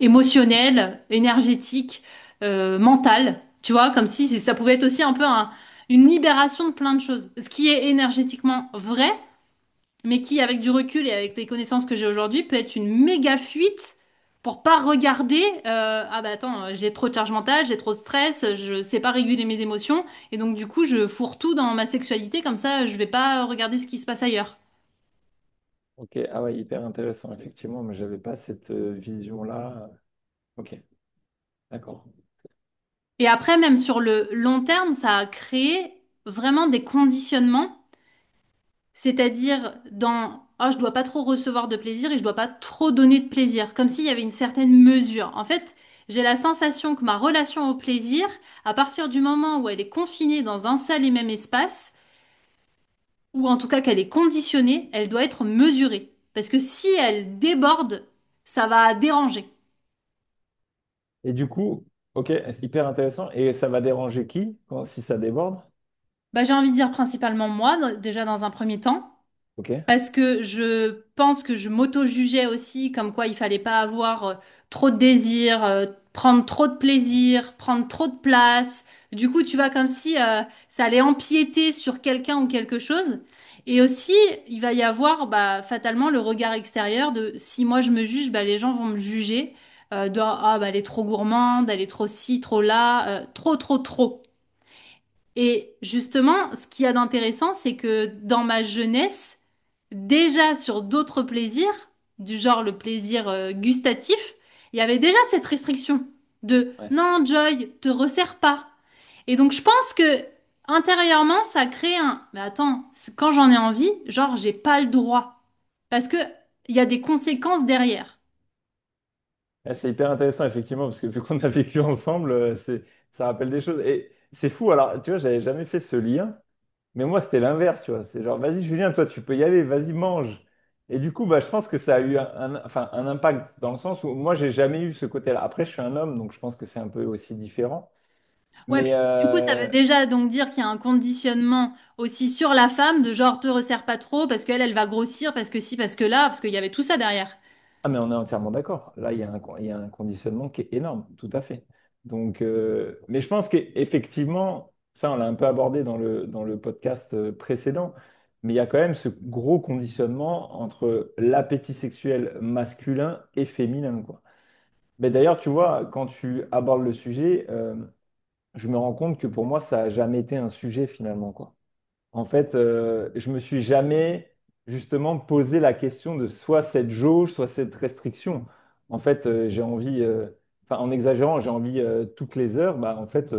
émotionnelle, énergétique, mentale. Tu vois, comme si ça pouvait être aussi un peu une libération de plein de choses. Ce qui est énergétiquement vrai, mais qui, avec du recul et avec les connaissances que j'ai aujourd'hui, peut être une méga fuite pour pas regarder, ah bah attends, j'ai trop de charge mentale, j'ai trop de stress, je sais pas réguler mes émotions, et donc du coup je fourre tout dans ma sexualité, comme ça je vais pas regarder ce qui se passe ailleurs. Ok, ah ouais, hyper intéressant, effectivement, mais j'avais pas cette vision-là. Ok, d'accord. Et après, même sur le long terme, ça a créé vraiment des conditionnements, c'est-à-dire dans oh, je dois pas trop recevoir de plaisir et je dois pas trop donner de plaisir, comme s'il y avait une certaine mesure. En fait, j'ai la sensation que ma relation au plaisir, à partir du moment où elle est confinée dans un seul et même espace, ou en tout cas qu'elle est conditionnée, elle doit être mesurée. Parce que si elle déborde, ça va déranger. Et du coup, ok, hyper intéressant. Et ça va déranger qui si ça déborde? Bah, j'ai envie de dire principalement moi, déjà dans un premier temps. Ok. Parce que je pense que je m'auto-jugeais aussi, comme quoi il fallait pas avoir trop de désir, prendre trop de plaisir, prendre trop de place. Du coup, tu vois, comme si ça allait empiéter sur quelqu'un ou quelque chose. Et aussi, il va y avoir bah, fatalement le regard extérieur de si moi je me juge, bah, les gens vont me juger de ah bah elle est trop gourmande, elle est trop ci, trop là, trop, trop, trop. Et justement, ce qu'il y a d'intéressant, c'est que dans ma jeunesse, déjà sur d'autres plaisirs, du genre le plaisir gustatif, il y avait déjà cette restriction de Ouais. non, Joy, te resserre pas. Et donc je pense que intérieurement, ça crée un mais attends, quand j'en ai envie, genre j'ai pas le droit. Parce que il y a des conséquences derrière. Ah, c'est hyper intéressant, effectivement, parce que vu qu'on a vécu ensemble, ça rappelle des choses. Et c'est fou, alors, tu vois, j'avais jamais fait ce lien, mais moi, c'était l'inverse, tu vois. C'est genre, vas-y, Julien, toi, tu peux y aller, vas-y, mange. Et du coup, bah, je pense que ça a eu enfin, un impact dans le sens où moi, j'ai jamais eu ce côté-là. Après, je suis un homme, donc je pense que c'est un peu aussi différent. Ouais, Mais mais du coup, ça veut déjà donc dire qu'il y a un conditionnement aussi sur la femme de genre te resserre pas trop parce qu'elle, elle va grossir parce que si, parce que là, parce qu'il y avait tout ça derrière. ah, mais on est entièrement d'accord. Là, il y a un conditionnement qui est énorme, tout à fait. Donc, mais je pense qu'effectivement, ça, on l'a un peu abordé dans le podcast précédent, mais il y a quand même ce gros conditionnement entre l'appétit sexuel masculin et féminin, quoi. Mais d'ailleurs, tu vois, quand tu abordes le sujet, je me rends compte que pour moi, ça n'a jamais été un sujet finalement, quoi. En fait, je me suis jamais justement posé la question de soit cette jauge, soit cette restriction. En fait, j'ai envie, enfin en exagérant, j'ai envie toutes les heures. Bah, en fait,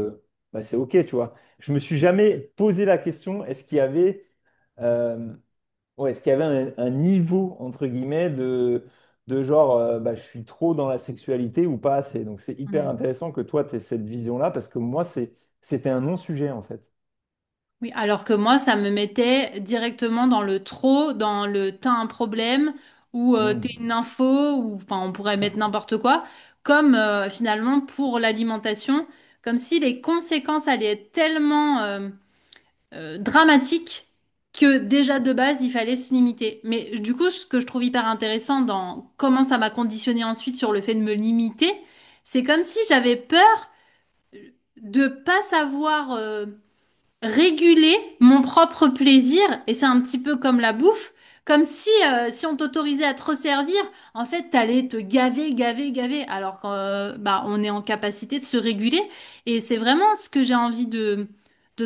bah, c'est OK, tu vois. Je me suis jamais posé la question, euh, est-ce qu'il y avait un niveau entre guillemets de genre, bah, je suis trop dans la sexualité ou pas assez. Donc c'est hyper Mm. intéressant que toi, tu aies cette vision-là parce que moi, c'était un non-sujet en fait. Oui, alors que moi, ça me mettait directement dans le trop, dans le t'as un problème ou t'es Hmm. une info ou enfin on pourrait mettre n'importe quoi, comme finalement pour l'alimentation, comme si les conséquences allaient être tellement dramatique que déjà de base, il fallait se limiter. Mais du coup, ce que je trouve hyper intéressant dans comment ça m'a conditionné ensuite sur le fait de me limiter, c'est comme si j'avais peur de pas savoir réguler mon propre plaisir, et c'est un petit peu comme la bouffe, comme si, si on t'autorisait à te resservir, en fait, t'allais te gaver, gaver, gaver, alors qu'on bah, on est en capacité de se réguler. Et c'est vraiment ce que j'ai envie de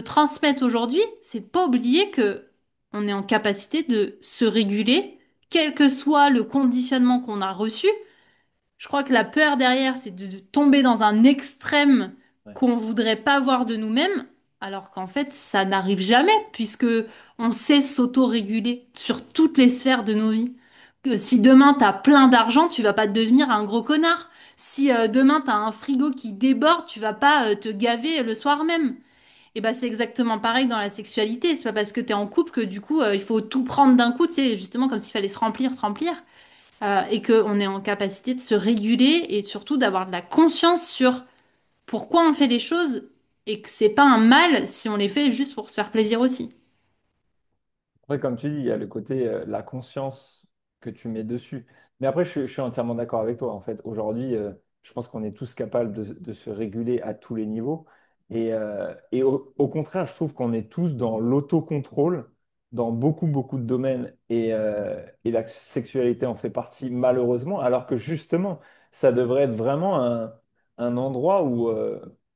transmettre aujourd'hui, c'est de pas oublier que on est en capacité de se réguler, quel que soit le conditionnement qu'on a reçu. Je crois que la peur derrière, c'est de tomber dans un extrême Ouais. qu'on voudrait pas voir de nous-mêmes, alors qu'en fait, ça n'arrive jamais, puisque on sait s'auto-réguler sur toutes les sphères de nos vies. Que si demain t'as plein d'argent, tu vas pas devenir un gros connard. Si demain t'as un frigo qui déborde, tu vas pas te gaver le soir même. Et bah c'est exactement pareil dans la sexualité. C'est pas parce que t'es en couple que du coup il faut tout prendre d'un coup, tu sais, justement comme s'il fallait se remplir, se remplir et qu'on est en capacité de se réguler et surtout d'avoir de la conscience sur pourquoi on fait les choses et que c'est pas un mal si on les fait juste pour se faire plaisir aussi. Après, comme tu dis, il y a le côté, la conscience que tu mets dessus. Mais après, je suis entièrement d'accord avec toi. En fait, aujourd'hui, je pense qu'on est tous capables de se réguler à tous les niveaux. Et au contraire, je trouve qu'on est tous dans l'autocontrôle dans beaucoup, beaucoup de domaines. Et la sexualité en fait partie, malheureusement. Alors que justement, ça devrait être vraiment un endroit où,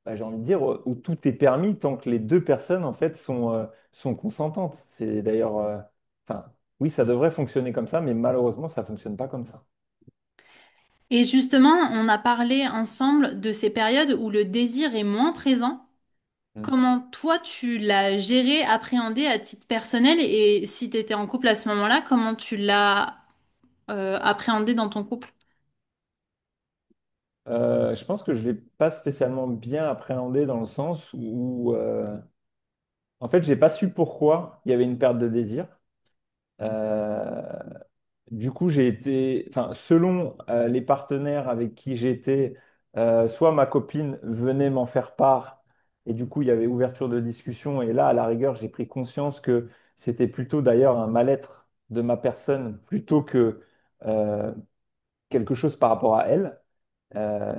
bah, j'ai envie de dire, où tout est permis tant que les deux personnes, en fait, sont consentantes. C'est d'ailleurs, enfin, oui, ça devrait fonctionner comme ça, mais malheureusement, ça fonctionne pas comme ça. Et justement, on a parlé ensemble de ces périodes où le désir est moins présent. Mm. Comment toi tu l'as géré, appréhendé à titre personnel et si tu étais en couple à ce moment-là, comment tu l'as appréhendé dans ton couple? Je pense que je l'ai pas spécialement bien appréhendé dans le sens où, en fait, j'ai pas su pourquoi il y avait une perte de désir. Euh, Du coup, j'ai été, enfin, selon les partenaires avec qui j'étais, soit ma copine venait m'en faire part, et du coup, il y avait ouverture de discussion, et là, à la rigueur, j'ai pris conscience que c'était plutôt d'ailleurs un mal-être de ma personne, plutôt que euh, quelque chose par rapport à elle.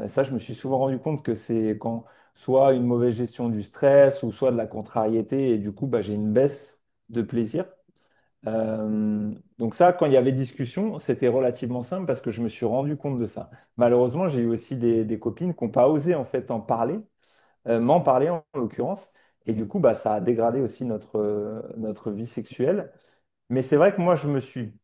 Ça, je me suis souvent rendu compte que c'est quand soit une mauvaise gestion du stress, ou soit de la contrariété, et du coup, bah, j'ai une baisse de plaisir. Donc ça, quand il y avait discussion, c'était relativement simple parce que je me suis rendu compte de ça. Malheureusement, j'ai eu aussi des copines qui n'ont pas osé en fait en parler, m'en parler en l'occurrence, et du coup, bah, ça a dégradé aussi notre vie sexuelle. Mais c'est vrai que moi, je me suis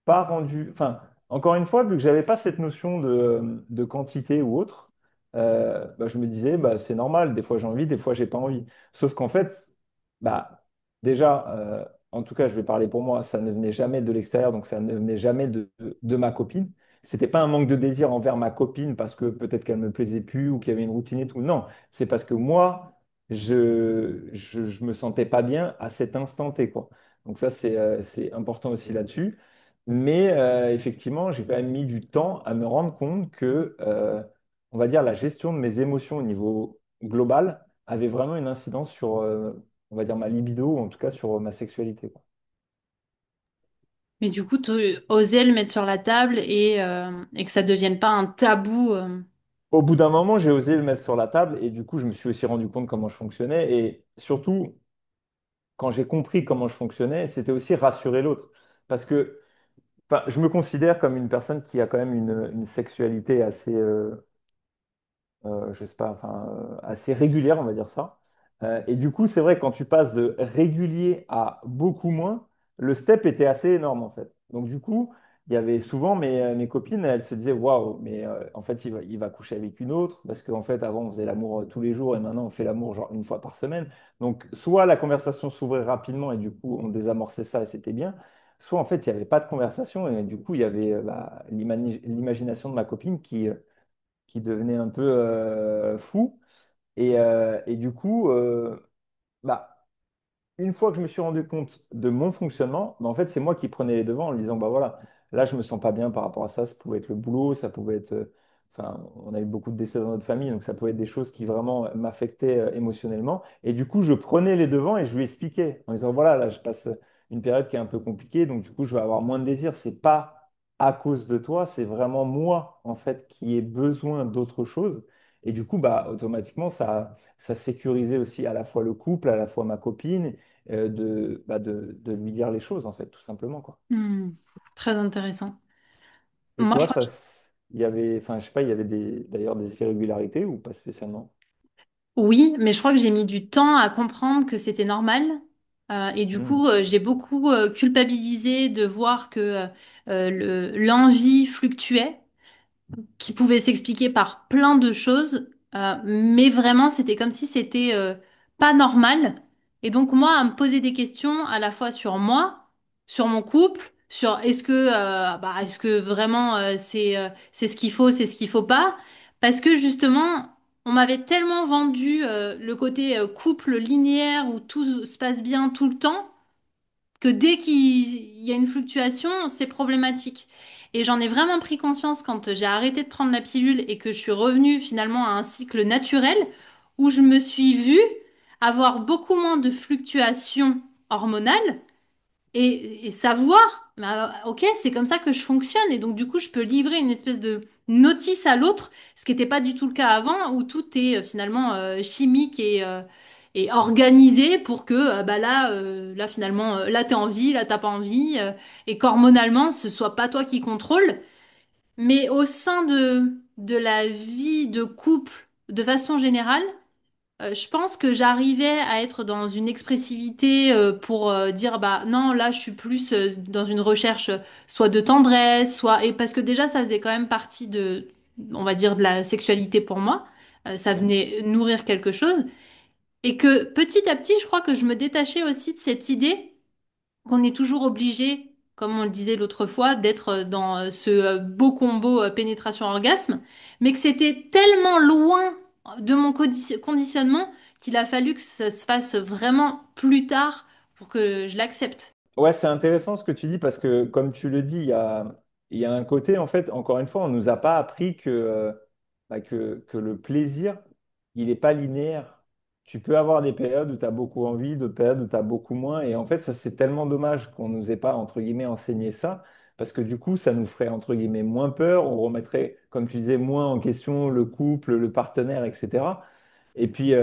pas rendu. Enfin, encore une fois, vu que j'avais pas cette notion de quantité ou autre, bah, je me disais, bah, c'est normal, des fois j'ai envie, des fois j'ai pas envie. Sauf qu'en fait, bah, déjà, en tout cas, je vais parler pour moi, ça ne venait jamais de l'extérieur, donc ça ne venait jamais de ma copine. C'était pas un manque de désir envers ma copine parce que peut-être qu'elle me plaisait plus ou qu'il y avait une routine et tout. Non, c'est parce que moi, je me sentais pas bien à cet instant T, quoi. Donc ça, c'est important aussi là-dessus. Mais effectivement, j'ai quand même mis du temps à me rendre compte que, on va dire, la gestion de mes émotions au niveau global avait vraiment une incidence sur, on va dire, ma libido, ou en tout cas sur ma sexualité, quoi. Mais du coup, tu osais le mettre sur la table et que ça devienne pas un tabou. Au bout d'un moment, j'ai osé le mettre sur la table et du coup, je me suis aussi rendu compte comment je fonctionnais. Et surtout, quand j'ai compris comment je fonctionnais, c'était aussi rassurer l'autre. Parce que enfin, je me considère comme une personne qui a quand même une sexualité assez, je sais pas, enfin, assez régulière, on va dire ça. Et du coup, c'est vrai, quand tu passes de régulier à beaucoup moins, le step était assez énorme, en fait. Donc, du coup, il y avait souvent mes copines, elles se disaient, waouh, mais en fait, il va coucher avec une autre, parce qu'en fait, avant, on faisait l'amour tous les jours, et maintenant, on fait l'amour genre une fois par semaine. Donc, soit la conversation s'ouvrait rapidement, et du coup, on désamorçait ça, et c'était bien. Soit, en fait, il n'y avait pas de conversation, et du coup, il y avait bah, l'imagination de ma copine qui devenait un peu fou. Et du coup, bah, une fois que je me suis rendu compte de mon fonctionnement, bah, en fait, c'est moi qui prenais les devants en disant, bah voilà, là, je me sens pas bien par rapport à ça. Ça pouvait être le boulot, ça pouvait être, enfin, on a eu beaucoup de décès dans notre famille, donc ça pouvait être des choses qui vraiment m'affectaient émotionnellement. Et du coup, je prenais les devants et je lui expliquais en disant, voilà, là, je passe une période qui est un peu compliquée, donc du coup, je vais avoir moins de désir. C'est pas à cause de toi, c'est vraiment moi, en fait, qui ai besoin d'autre chose. Et du coup, bah, automatiquement, ça sécurisait aussi à la fois le couple, à la fois ma copine de lui dire les choses, en fait, tout simplement, quoi. Hmm. Très intéressant. Et Moi, je toi, crois ça, que il y avait, enfin, je sais pas, il y avait d'ailleurs des irrégularités ou pas spécialement? oui, mais je crois que j'ai mis du temps à comprendre que c'était normal. Et du Hmm. coup, j'ai beaucoup culpabilisé de voir que l'envie fluctuait, qui pouvait s'expliquer par plein de choses, mais vraiment, c'était comme si c'était pas normal. Et donc, moi, à me poser des questions à la fois sur moi, sur mon couple, sur est-ce que vraiment c'est ce qu'il faut, c'est ce qu'il faut pas, parce que justement, on m'avait tellement vendu le côté couple linéaire où tout se passe bien tout le temps que dès qu'il y a une fluctuation, c'est problématique. Et j'en ai vraiment pris conscience quand j'ai arrêté de prendre la pilule et que je suis revenue finalement à un cycle naturel où je me suis vue avoir beaucoup moins de fluctuations hormonales et savoir, bah, ok, c'est comme ça que je fonctionne. Et donc, du coup, je peux livrer une espèce de notice à l'autre, ce qui n'était pas du tout le cas avant, où tout est finalement chimique et organisé pour que bah là, finalement, là, t'es en vie, là, t'as pas envie, et qu'hormonalement, ce soit pas toi qui contrôle. Mais au sein de de la vie de couple de façon générale, je pense que j'arrivais à être dans une expressivité pour dire bah non, là je suis plus dans une recherche soit de tendresse, soit et parce que déjà ça faisait quand même partie de, on va dire, de la sexualité pour moi. Ça venait nourrir quelque chose et que petit à petit, je crois que je me détachais aussi de cette idée qu'on est toujours obligé, comme on le disait l'autre fois, d'être dans ce beau combo pénétration-orgasme, mais que c'était tellement loin de mon conditionnement qu'il a fallu que ça se fasse vraiment plus tard pour que je l'accepte. Ouais, c'est intéressant ce que tu dis parce que, comme tu le dis, il y a un côté, en fait, encore une fois, on ne nous a pas appris que le plaisir, il n'est pas linéaire. Tu peux avoir des périodes où tu as beaucoup envie, d'autres périodes où tu as beaucoup moins. Et en fait, ça, c'est tellement dommage qu'on ne nous ait pas, entre guillemets, enseigné ça parce que du coup, ça nous ferait, entre guillemets, moins peur. On remettrait, comme tu disais, moins en question le couple, le partenaire, etc. Et puis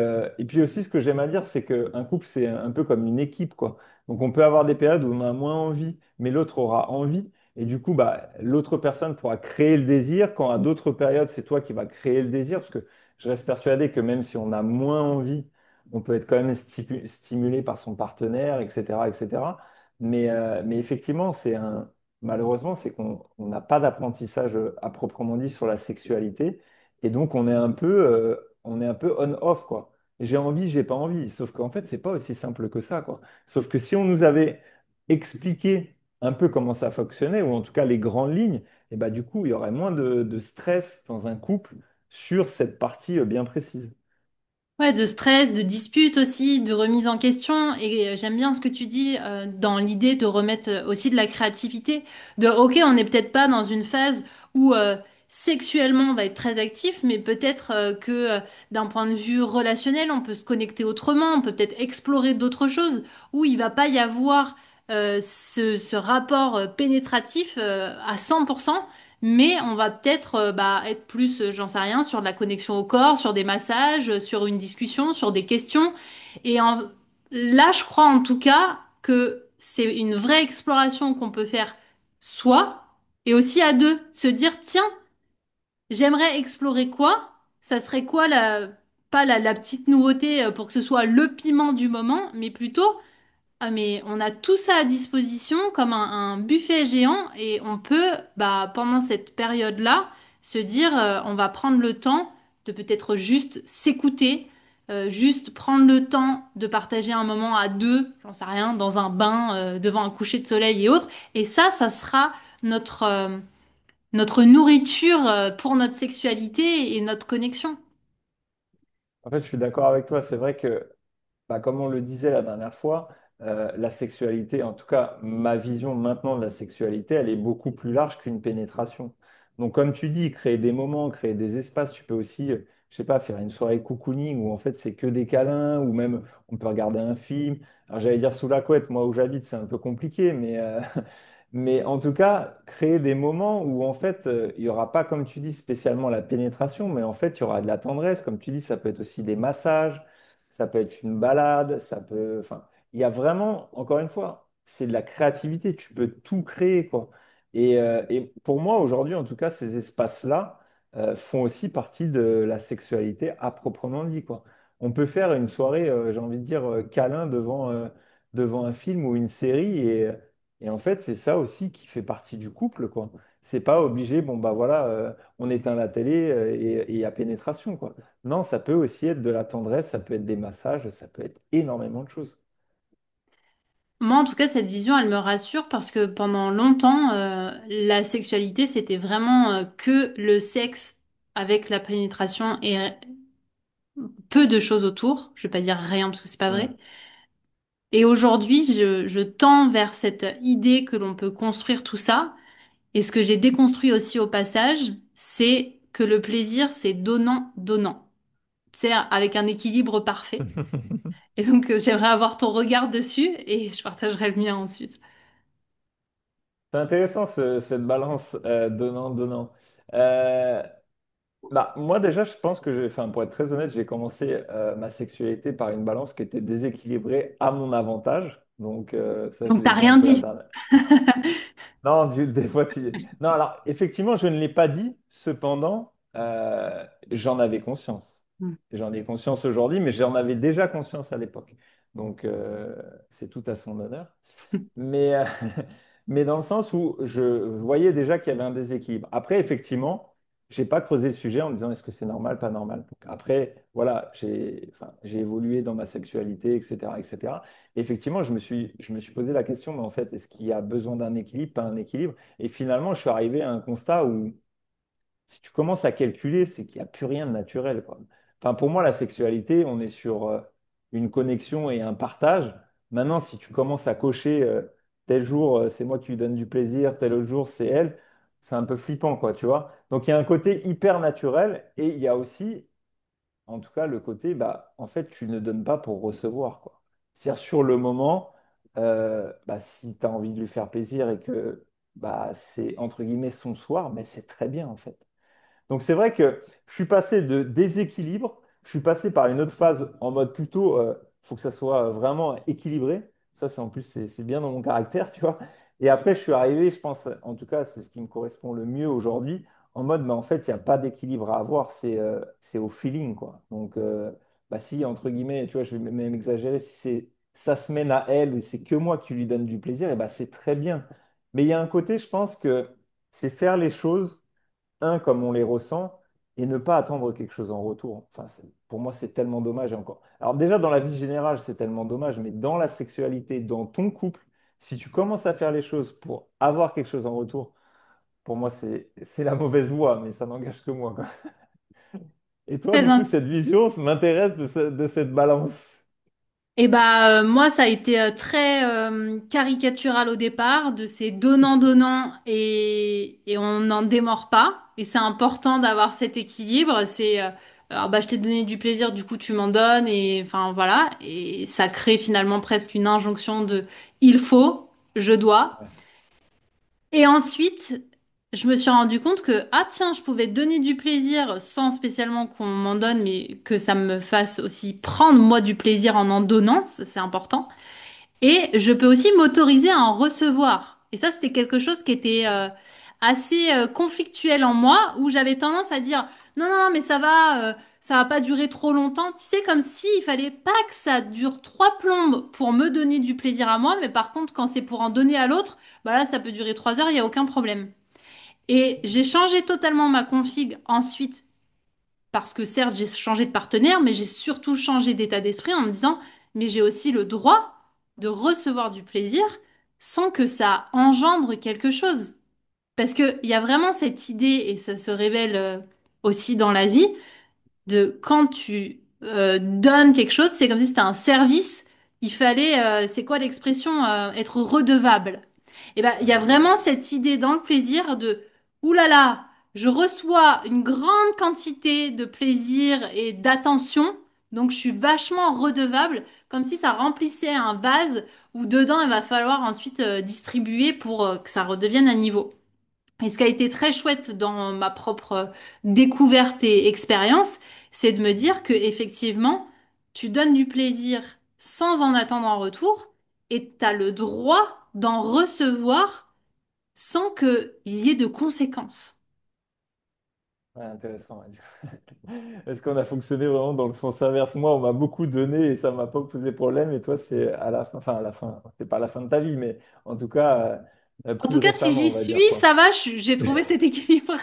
aussi, ce que j'aime à dire, c'est qu'un couple, c'est un peu comme une équipe, quoi. Donc, on peut avoir des périodes où on a moins envie, mais l'autre aura envie. Et du coup, bah, l'autre personne pourra créer le désir, quand à d'autres périodes, c'est toi qui vas créer le désir. Parce que je reste persuadé que même si on a moins envie, on peut être quand même stimulé par son partenaire, etc., etc. Mais effectivement, malheureusement, c'est qu'on n'a pas d'apprentissage à proprement dit sur la sexualité. Et donc, on est un peu on-off, quoi. J'ai envie, j'ai pas envie. Sauf qu'en fait, c'est pas aussi simple que ça, quoi. Sauf que si on nous avait expliqué un peu comment ça fonctionnait, ou en tout cas les grandes lignes, et bah, du coup, il y aurait moins de stress dans un couple sur cette partie bien précise. Ouais, de stress, de dispute aussi, de remise en question. Et j'aime bien ce que tu dis dans l'idée de remettre aussi de la créativité. De, ok, on n'est peut-être pas dans une phase où sexuellement on va être très actif, mais peut-être que d'un point de vue relationnel, on peut se connecter autrement, on peut peut-être explorer d'autres choses, où il va pas y avoir ce rapport pénétratif à 100%. Mais on va peut-être bah, être plus, j'en sais rien, sur de la connexion au corps, sur des massages, sur une discussion, sur des questions. Et là, je crois en tout cas que c'est une vraie exploration qu'on peut faire soi et aussi à deux. Se dire, tiens, j'aimerais explorer quoi? Ça serait quoi pas la petite nouveauté pour que ce soit le piment du moment, mais plutôt ah mais on a tout ça à disposition comme un buffet géant et on peut, bah, pendant cette période-là, se dire on va prendre le temps de peut-être juste s'écouter, juste prendre le temps de partager un moment à deux, j'en sais rien, dans un bain, devant un coucher de soleil et autres. Et ça sera notre nourriture pour notre sexualité et notre connexion. En fait, je suis d'accord avec toi. C'est vrai que bah, comme on le disait la dernière fois, la sexualité, en tout cas ma vision maintenant de la sexualité, elle est beaucoup plus large qu'une pénétration. Donc comme tu dis, créer des moments, créer des espaces, tu peux aussi, je sais pas, faire une soirée cocooning où en fait c'est que des câlins, ou même on peut regarder un film. Alors j'allais dire sous la couette, moi où j'habite c'est un peu compliqué, mais en tout cas, créer des moments où en fait il n'y aura pas, comme tu dis, spécialement la pénétration, mais en fait il y aura de la tendresse, comme tu dis, ça peut être aussi des massages. Ça peut être une balade, ça peut. Enfin, il y a vraiment, encore une fois, c'est de la créativité. Tu peux tout créer, quoi. Et pour moi, aujourd'hui, en tout cas, ces espaces-là font aussi partie de la sexualité à proprement dit, quoi. On peut faire une soirée, j'ai envie de dire, câlin devant un film ou une série. Et en fait, c'est ça aussi qui fait partie du couple, quoi. C'est pas obligé, bon, bah voilà, on éteint la télé et il y a pénétration, quoi. Non, ça peut aussi être de la tendresse, ça peut être des massages, ça peut être énormément de choses. Moi, en tout cas, cette vision, elle me rassure parce que pendant longtemps, la sexualité, c'était vraiment que le sexe avec la pénétration et peu de choses autour. Je vais pas dire rien parce que c'est pas vrai. Ouais. Et aujourd'hui, je tends vers cette idée que l'on peut construire tout ça. Et ce que j'ai déconstruit aussi au passage, c'est que le plaisir, c'est donnant-donnant. C'est avec un équilibre parfait. Et donc, j'aimerais avoir ton regard dessus et je partagerai le mien ensuite. C'est intéressant cette balance donnant-donnant. Euh, Bah, moi déjà, je pense que enfin, pour être très honnête, j'ai commencé ma sexualité par une balance qui était déséquilibrée à mon avantage. Donc ça, je Donc, l'ai t'as dit un rien peu la dit. dernière. Non, des fois tu. Non, alors effectivement, je ne l'ai pas dit. Cependant, j'en avais conscience. Mm. J'en ai conscience aujourd'hui, mais j'en avais déjà conscience à l'époque. Donc, c'est tout à son honneur. Mais, mais dans le sens où je voyais déjà qu'il y avait un déséquilibre. Après, effectivement, j'ai pas creusé le sujet en me disant est-ce que c'est normal, pas normal. Donc, après, voilà, j'ai évolué dans ma sexualité, etc., etc. Et effectivement, je me suis posé la question, mais en fait, est-ce qu'il y a besoin d'un équilibre, pas un équilibre? Et finalement, je suis arrivé à un constat où si tu commences à calculer, c'est qu'il n'y a plus rien de naturel, quoi. Enfin, pour moi, la sexualité, on est sur une connexion et un partage. Maintenant, si tu commences à cocher tel jour, c'est moi qui lui donne du plaisir, tel autre jour, c'est elle, c'est un peu flippant, quoi, tu vois. Donc, il y a un côté hyper naturel et il y a aussi, en tout cas, le côté, bah, en fait, tu ne donnes pas pour recevoir, quoi. C'est-à-dire, sur le moment, bah, si tu as envie de lui faire plaisir et que bah, c'est, entre guillemets, son soir, mais c'est très bien, en fait. Donc c'est vrai que je suis passé de déséquilibre, je suis passé par une autre phase en mode plutôt, faut que ça soit vraiment équilibré. Ça, c'est en plus, c'est bien dans mon caractère, tu vois. Et après, je suis arrivé, je pense, en tout cas, c'est ce qui me correspond le mieux aujourd'hui, en mode, mais en fait, il n'y a pas d'équilibre à avoir, c'est au feeling, quoi. Donc, bah, si, entre guillemets, tu vois, je vais même exagérer, si c'est ça se mène à elle ou c'est que moi qui lui donne du plaisir, et bah, c'est très bien. Mais il y a un côté, je pense que c'est faire les choses comme on les ressent et ne pas attendre quelque chose en retour. Enfin, pour moi, c'est tellement dommage et encore. Alors déjà, dans la vie générale, c'est tellement dommage, mais dans la sexualité, dans ton couple, si tu commences à faire les choses pour avoir quelque chose en retour, pour moi, c'est la mauvaise voie, mais ça n'engage que moi, quoi. Et toi, Très du coup, cette vision m'intéresse de cette balance. Et bah moi ça a été très caricatural au départ de ces donnant et on n'en démord pas et c'est important d'avoir cet équilibre c'est alors bah je t'ai donné du plaisir du coup tu m'en donnes et enfin voilà et ça crée finalement presque une injonction de il faut je dois Ouais, et ensuite je me suis rendu compte que ah tiens je pouvais donner du plaisir sans spécialement qu'on m'en donne mais que ça me fasse aussi prendre moi du plaisir en donnant ça, c'est important et je peux aussi m'autoriser à en recevoir. Et ça, c'était quelque chose qui était assez conflictuel en moi, où j'avais tendance à dire non, non, mais ça va pas durer trop longtemps. Tu sais, comme si il fallait pas que ça dure trois plombes pour me donner du plaisir à moi, mais par contre, quand c'est pour en donner à l'autre, bah là, ça peut durer 3 heures, il y a aucun problème. Et j'ai changé totalement ma config ensuite parce que certes, j'ai changé de partenaire, mais j'ai surtout changé d'état d'esprit en me disant, mais j'ai aussi le droit de recevoir du plaisir sans que ça engendre quelque chose. Parce qu'il y a vraiment cette idée, et ça se révèle aussi dans la vie, de quand tu donnes quelque chose, c'est comme si c'était un service, il fallait, c'est quoi l'expression, être redevable. Et ben, il y a vraiment cette idée dans le plaisir de, ouh là là, je reçois une grande quantité de plaisir et d'attention, donc je suis vachement redevable, comme si ça remplissait un vase où dedans il va falloir ensuite distribuer pour que ça redevienne à niveau. Et ce qui a été très chouette dans ma propre découverte et expérience, c'est de me dire que effectivement, tu donnes du plaisir sans en attendre en retour et tu as le droit d'en recevoir sans qu'il y ait de conséquences. ouais, intéressant. Ouais. Est-ce qu'on a fonctionné vraiment dans le sens inverse? Moi, on m'a beaucoup donné et ça m'a pas posé problème. Et toi, c'est à la fin, enfin à la fin, c'est pas la fin de ta vie, mais en tout cas, En plus tout cas, si récemment, j'y on va dire suis, quoi. ça va, j'ai trouvé cet équilibre.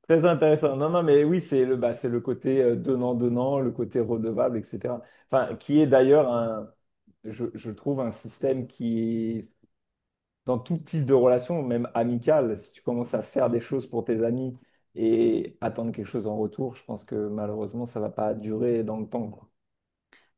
Très intéressant. Non, non, mais oui, c'est le côté donnant-donnant, le côté redevable, etc. Enfin, qui est d'ailleurs je trouve un système qui est dans tout type de relation, même amicale. Si tu commences à faire des choses pour tes amis et attendre quelque chose en retour, je pense que malheureusement, ça va pas durer dans le temps, quoi.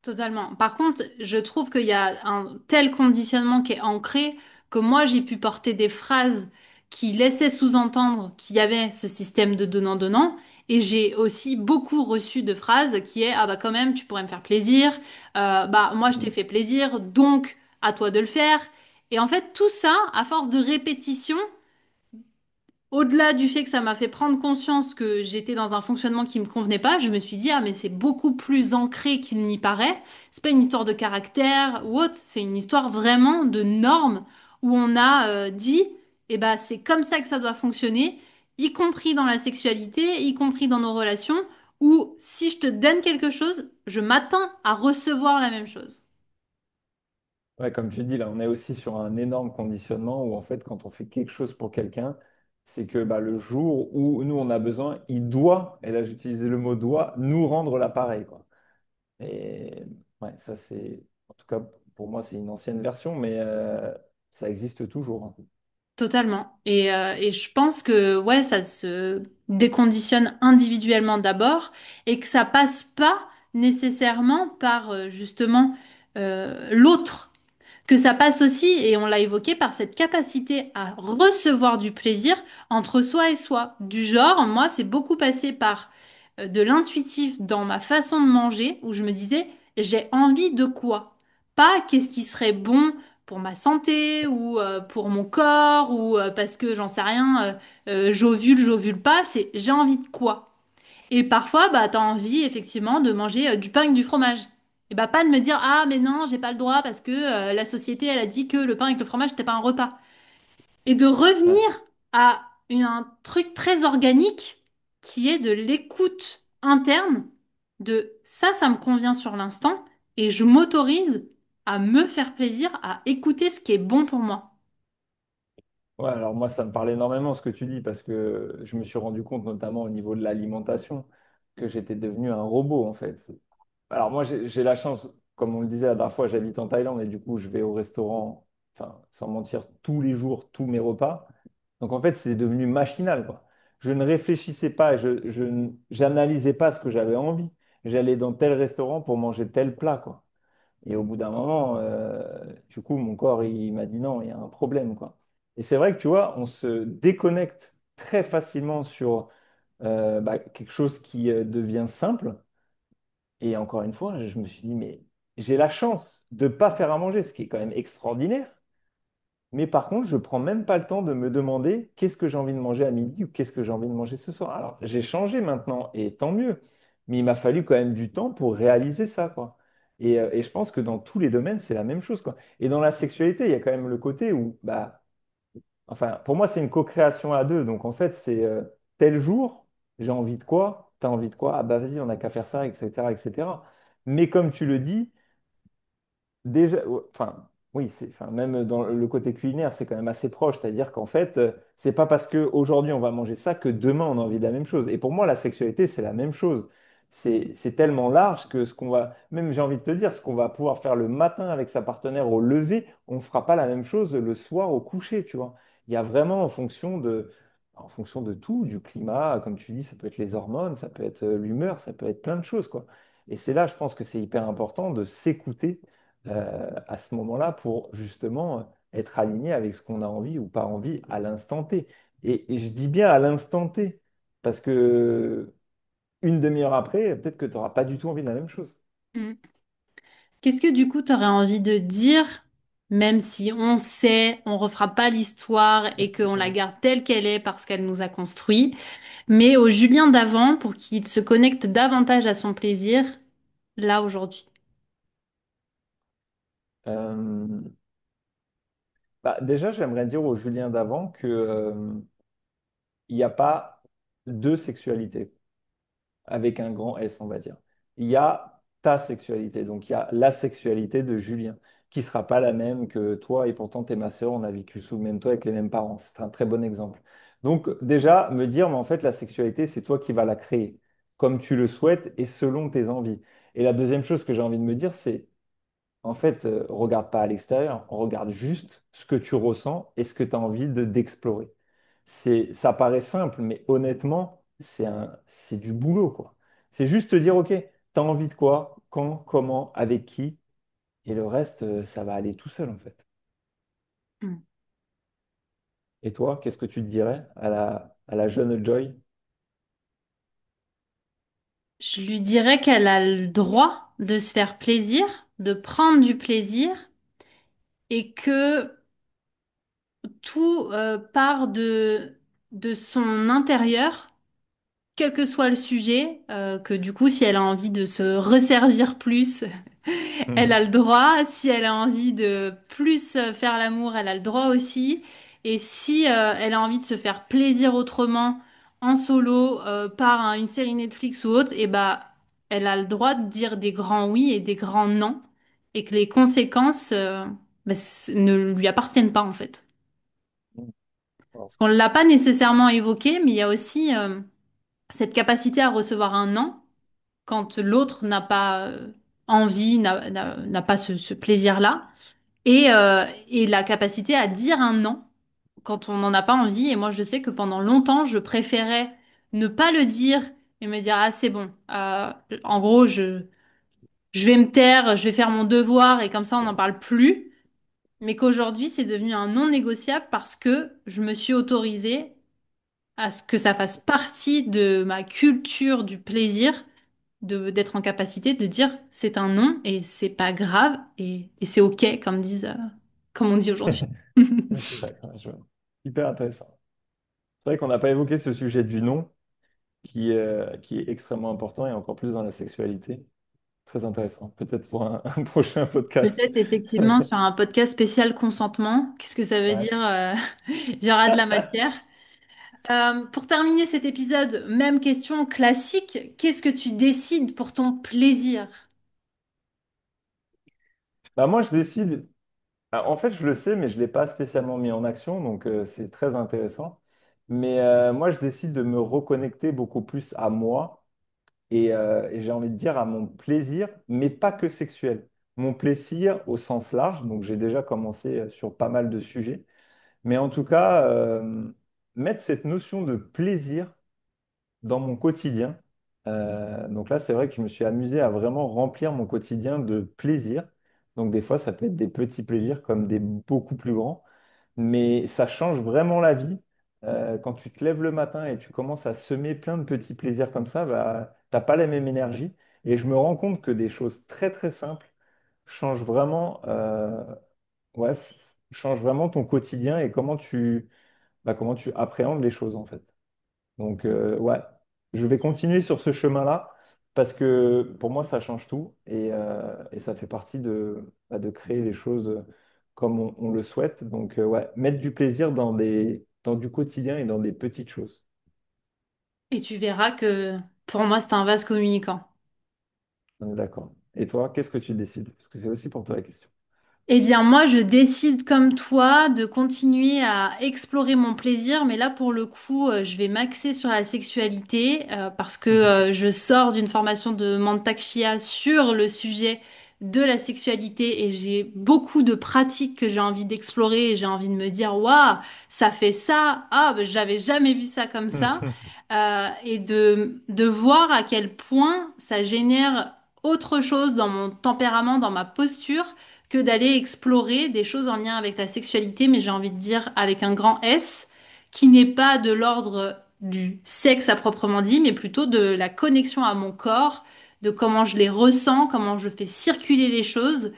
Totalement. Par contre, je trouve qu'il y a un tel conditionnement qui est ancré que moi, j'ai pu porter des phrases qui laissaient sous-entendre qu'il y avait ce système de donnant-donnant. Et j'ai aussi beaucoup reçu de phrases qui est, ah bah quand même, tu pourrais me faire plaisir. Bah moi, je t'ai Mm. fait plaisir, donc à toi de le faire. Et en fait, tout ça, à force de répétition, au-delà du fait que ça m'a fait prendre conscience que j'étais dans un fonctionnement qui me convenait pas, je me suis dit, ah, mais c'est beaucoup plus ancré qu'il n'y paraît. C'est pas une histoire de caractère ou autre, c'est une histoire vraiment de normes où on a dit, eh ben, c'est comme ça que ça doit fonctionner. y compris dans la sexualité, y compris dans nos relations, où si je te donne quelque chose, je m'attends à recevoir la même chose. Ouais, comme tu dis, là, on est aussi sur un énorme conditionnement où, en fait, quand on fait quelque chose pour quelqu'un, c'est que bah, le jour où nous, on a besoin, il doit, et là, j'utilisais le mot doit, nous rendre l'appareil, quoi. Et ouais, ça, c'est, en tout cas, pour moi, c'est une ancienne version, mais ça existe toujours, hein. Totalement. Et je pense que ouais, ça se déconditionne individuellement d'abord et que ça passe pas nécessairement par justement l'autre. Que ça passe aussi, et on l'a évoqué, par cette capacité à recevoir du plaisir entre soi et soi. Du genre, moi, c'est beaucoup passé par de l'intuitif dans ma façon de manger, où je me disais, j'ai envie de quoi? Pas qu'est-ce qui serait bon pour ma santé, ou pour mon corps, ou parce que j'en sais rien, j'ovule pas, c'est j'ai envie de quoi? Et parfois, bah, t'as envie effectivement de manger du pain avec du fromage. Et bah, pas de me dire, ah, mais non, j'ai pas le droit parce que la société, elle a dit que le pain avec le fromage, c'était pas un repas. Et de revenir Ouais. à un truc très organique qui est de l'écoute interne de ça me convient sur l'instant et je m'autorise à me faire plaisir, à écouter ce qui est bon pour moi. Ouais, alors moi, ça me parle énormément ce que tu dis parce que je me suis rendu compte, notamment au niveau de l'alimentation, que j'étais devenu un robot en fait. Alors moi, j'ai la chance, comme on le disait la dernière fois, j'habite en Thaïlande et du coup, je vais au restaurant, enfin, sans mentir, tous les jours, tous mes repas. Donc en fait, c'est devenu machinal, quoi. Je ne réfléchissais pas, j'analysais pas ce que j'avais envie. J'allais dans tel restaurant pour manger tel plat, quoi. Et au bout d'un moment, du coup, mon corps, il m'a dit non, il y a un problème, quoi. Et c'est vrai que, tu vois, on se déconnecte très facilement sur bah, quelque chose qui devient simple. Et encore une fois, je me suis dit, mais j'ai la chance de ne pas faire à manger, ce qui est quand même extraordinaire. Mais par contre, je prends même pas le temps de me demander qu'est-ce que j'ai envie de manger à midi ou qu'est-ce que j'ai envie de manger ce soir. Alors, j'ai changé maintenant et tant mieux. Mais il m'a fallu quand même du temps pour réaliser ça, quoi. Et je pense que dans tous les domaines, c'est la même chose, quoi. Et dans la sexualité, il y a quand même le côté où, bah, enfin, pour moi, c'est une co-création à deux. Donc, en fait, c'est tel jour, j'ai envie de quoi? T'as envie de quoi? Ah, bah, vas-y, on n'a qu'à faire ça, etc., etc. Mais comme tu le dis, déjà, enfin, oui, enfin, même dans le côté culinaire, c'est quand même assez proche. C'est-à-dire qu'en fait, c'est pas parce qu'aujourd'hui on va manger ça que demain on a envie de la même chose. Et pour moi, la sexualité, c'est la même chose. C'est tellement large que ce qu'on va, même j'ai envie de te dire, ce qu'on va pouvoir faire le matin avec sa partenaire au lever, on ne fera pas la même chose le soir au coucher, tu vois. Il y a vraiment en fonction de tout, du climat, comme tu dis, ça peut être les hormones, ça peut être l'humeur, ça peut être plein de choses, quoi. Et c'est là, je pense que c'est hyper important de s'écouter à ce moment-là pour justement être aligné avec ce qu'on a envie ou pas envie à l'instant T. Et je dis bien à l'instant T, parce que une demi-heure après, peut-être que tu n'auras pas du tout envie de la même chose. Mm. Qu'est-ce que du coup tu aurais envie de dire, même si on sait, on refera pas l'histoire et qu'on la garde telle qu'elle est parce qu'elle nous a construit, mais au Julien d'avant pour qu'il se connecte davantage à son plaisir, là aujourd'hui. Euh, Bah, déjà, j'aimerais dire au Julien d'avant que, il n'y a pas deux sexualités, avec un grand S, on va dire. Il y a ta sexualité, donc il y a la sexualité de Julien, qui sera pas la même que toi, et pourtant t'es ma sœur, on a vécu sous le même toit avec les mêmes parents. C'est un très bon exemple. Donc déjà, me dire, mais en fait, la sexualité, c'est toi qui vas la créer, comme tu le souhaites et selon tes envies. Et la deuxième chose que j'ai envie de me dire, c'est en fait, regarde pas à l'extérieur, on regarde juste ce que tu ressens et ce que tu as envie d'explorer. Ça paraît simple, mais honnêtement, c'est du boulot, quoi. C'est juste te dire, OK, tu as envie de quoi, quand, comment, avec qui, et le reste, ça va aller tout seul, en fait. Mm. Et toi, qu'est-ce que tu te dirais à la jeune Joy? Je lui dirais qu'elle a le droit de se faire plaisir, de prendre du plaisir et que tout part de son intérieur, quel que soit le sujet, que du coup, si elle a envie de se resservir plus, elle a le droit. Si elle a envie de plus faire l'amour, elle a le droit aussi. Et si elle a envie de se faire plaisir autrement, en solo, par une série Netflix ou autre, et bah, elle a le droit de dire des grands oui et des grands non, et que les conséquences, bah, ne lui appartiennent pas en fait. Mm. Wow. Parce qu'on ne l'a pas nécessairement évoqué, mais il y a aussi cette capacité à recevoir un non quand l'autre n'a pas envie, n'a pas ce plaisir-là, et la capacité à dire un non quand on n'en a pas envie. Et moi, je sais que pendant longtemps, je préférais ne pas le dire et me dire, ah, c'est bon. En gros, je vais me taire, je vais faire mon devoir et comme ça, on n'en parle plus. Mais qu'aujourd'hui, c'est devenu un non négociable parce que je me suis autorisée à ce que ça fasse partie de ma culture du plaisir, d'être en capacité de dire c'est un non et c'est pas grave et c'est OK, comme on dit aujourd'hui. Ok, d'accord, je vois. Hyper intéressant. C'est vrai qu'on n'a pas évoqué ce sujet du nom qui est extrêmement important et encore plus dans la sexualité. Très intéressant. Peut-être pour un prochain podcast. Peut-être effectivement sur un podcast spécial consentement. Qu'est-ce que ça veut Ouais. dire? Il y aura de la matière. Pour terminer cet épisode, même question classique. Qu'est-ce que tu décides pour ton plaisir? Bah, moi, je décide. En fait, je le sais, mais je ne l'ai pas spécialement mis en action, donc c'est très intéressant. Mais moi, je décide de me reconnecter beaucoup plus à moi et j'ai envie de dire à mon plaisir, mais pas que sexuel. Mon plaisir au sens large, donc j'ai déjà commencé sur pas mal de sujets. Mais en tout cas, mettre cette notion de plaisir dans mon quotidien. Donc là, c'est vrai que je me suis amusé à vraiment remplir mon quotidien de plaisir. Donc des fois, ça peut être des petits plaisirs comme des beaucoup plus grands, mais ça change vraiment la vie. Quand tu te lèves le matin et tu commences à semer plein de petits plaisirs comme ça, bah, t'as pas la même énergie. Et je me rends compte que des choses très très simples changent vraiment, ouais, changent vraiment ton quotidien et comment tu appréhendes les choses en fait. Donc, ouais, je vais continuer sur ce chemin-là parce que pour moi, ça change tout et ça fait partie de créer les choses comme on le souhaite. Donc, ouais, mettre du plaisir dans du quotidien et dans des petites choses. Et tu verras que pour moi, c'est un vase communicant. On est d'accord. Et toi, qu'est-ce que tu décides? Parce que c'est aussi pour toi la question. Eh bien, moi, je décide comme toi de continuer à explorer mon plaisir, mais là, pour le coup, je vais m'axer sur la sexualité parce que je sors d'une formation de Mantak Chia sur le sujet de la sexualité et j'ai beaucoup de pratiques que j'ai envie d'explorer et j'ai envie de me dire, waouh, ça fait ça, ah, ben, j'avais jamais vu ça comme ça. Et de voir à quel point ça génère autre chose dans mon tempérament, dans ma posture que d'aller explorer des choses en lien avec la sexualité, mais j'ai envie de dire avec un grand S, qui n'est pas de l'ordre du sexe à proprement dit, mais plutôt de la connexion à mon corps, de comment je les ressens, comment je fais circuler les choses.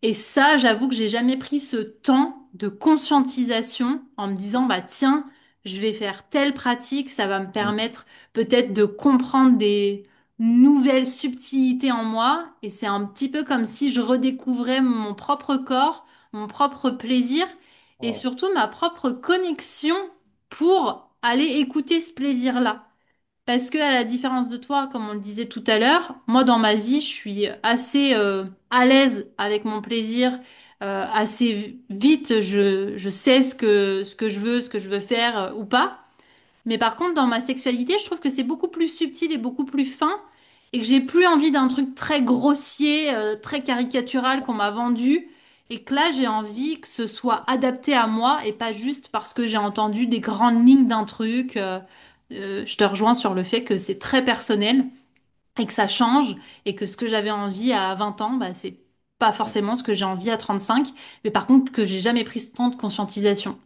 Et ça, j'avoue que j'ai jamais pris ce temps de conscientisation en me disant, bah tiens, je vais faire telle pratique, ça va me permettre peut-être de comprendre des nouvelles subtilités en moi. Et c'est un petit peu comme si je redécouvrais mon propre corps, mon propre plaisir et Wow. surtout ma propre connexion pour aller écouter ce plaisir-là. Parce que, à la différence de toi, comme on le disait tout à l'heure, moi dans ma vie, je suis assez à l'aise avec mon plaisir. Assez vite, je sais ce que je veux, ce que je veux faire ou pas. Mais par contre, dans ma sexualité, je trouve que c'est beaucoup plus subtil et beaucoup plus fin et que j'ai plus envie d'un truc très grossier, très caricatural qu'on m'a vendu. Et que là, j'ai envie que ce soit adapté à moi et pas juste parce que j'ai entendu des grandes lignes d'un truc. Je te rejoins sur le fait que c'est très personnel et que ça change et que ce que j'avais envie à 20 ans, bah, c'est pas forcément ce que j'ai envie à 35, mais par contre que j'ai jamais pris ce temps de conscientisation.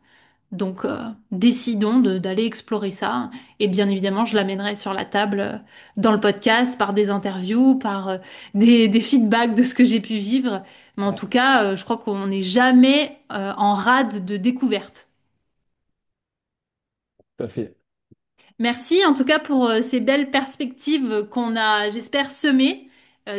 Donc, décidons d'aller explorer ça. Et bien évidemment, je l'amènerai sur la table dans le podcast par des interviews, par des feedbacks de ce que j'ai pu vivre. Mais en Ouais, tout cas, je crois qu'on n'est jamais en rade de découverte. tout à fait. Merci en tout cas pour ces belles perspectives qu'on a, j'espère, semées.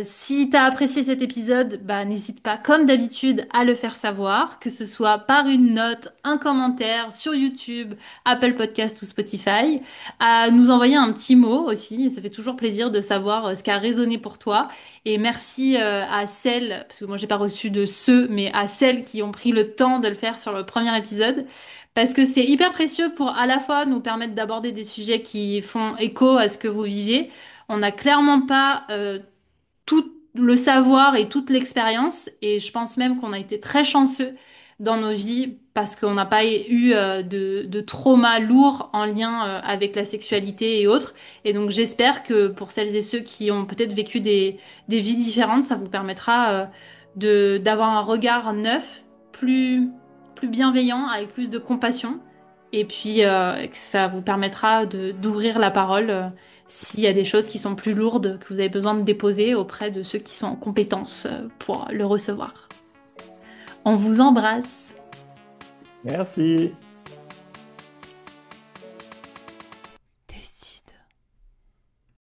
Si tu as apprécié cet épisode, bah, n'hésite pas, comme d'habitude, à le faire savoir, que ce soit par une note, un commentaire sur YouTube, Apple Podcast ou Spotify, à nous envoyer un petit mot aussi. Ça fait toujours plaisir de savoir ce qui a résonné pour toi. Et merci à celles, parce que moi j'ai pas reçu de ceux, mais à celles qui ont pris le temps de le faire sur le premier épisode. Parce que c'est hyper précieux pour à la fois nous permettre d'aborder des sujets qui font écho à ce que vous vivez. On n'a clairement pas tout le savoir et toute l'expérience. Et je pense même qu'on a été très chanceux dans nos vies parce qu'on n'a pas eu de trauma lourd en lien avec la sexualité et autres. Et donc j'espère que pour celles et ceux qui ont peut-être vécu des vies différentes, ça vous permettra d'avoir un regard neuf, plus bienveillant, avec plus de compassion. Et puis que ça vous permettra d'ouvrir la parole s'il y a des choses qui sont plus lourdes que vous avez besoin de déposer auprès de ceux qui sont en compétence pour le recevoir. On vous embrasse. Merci.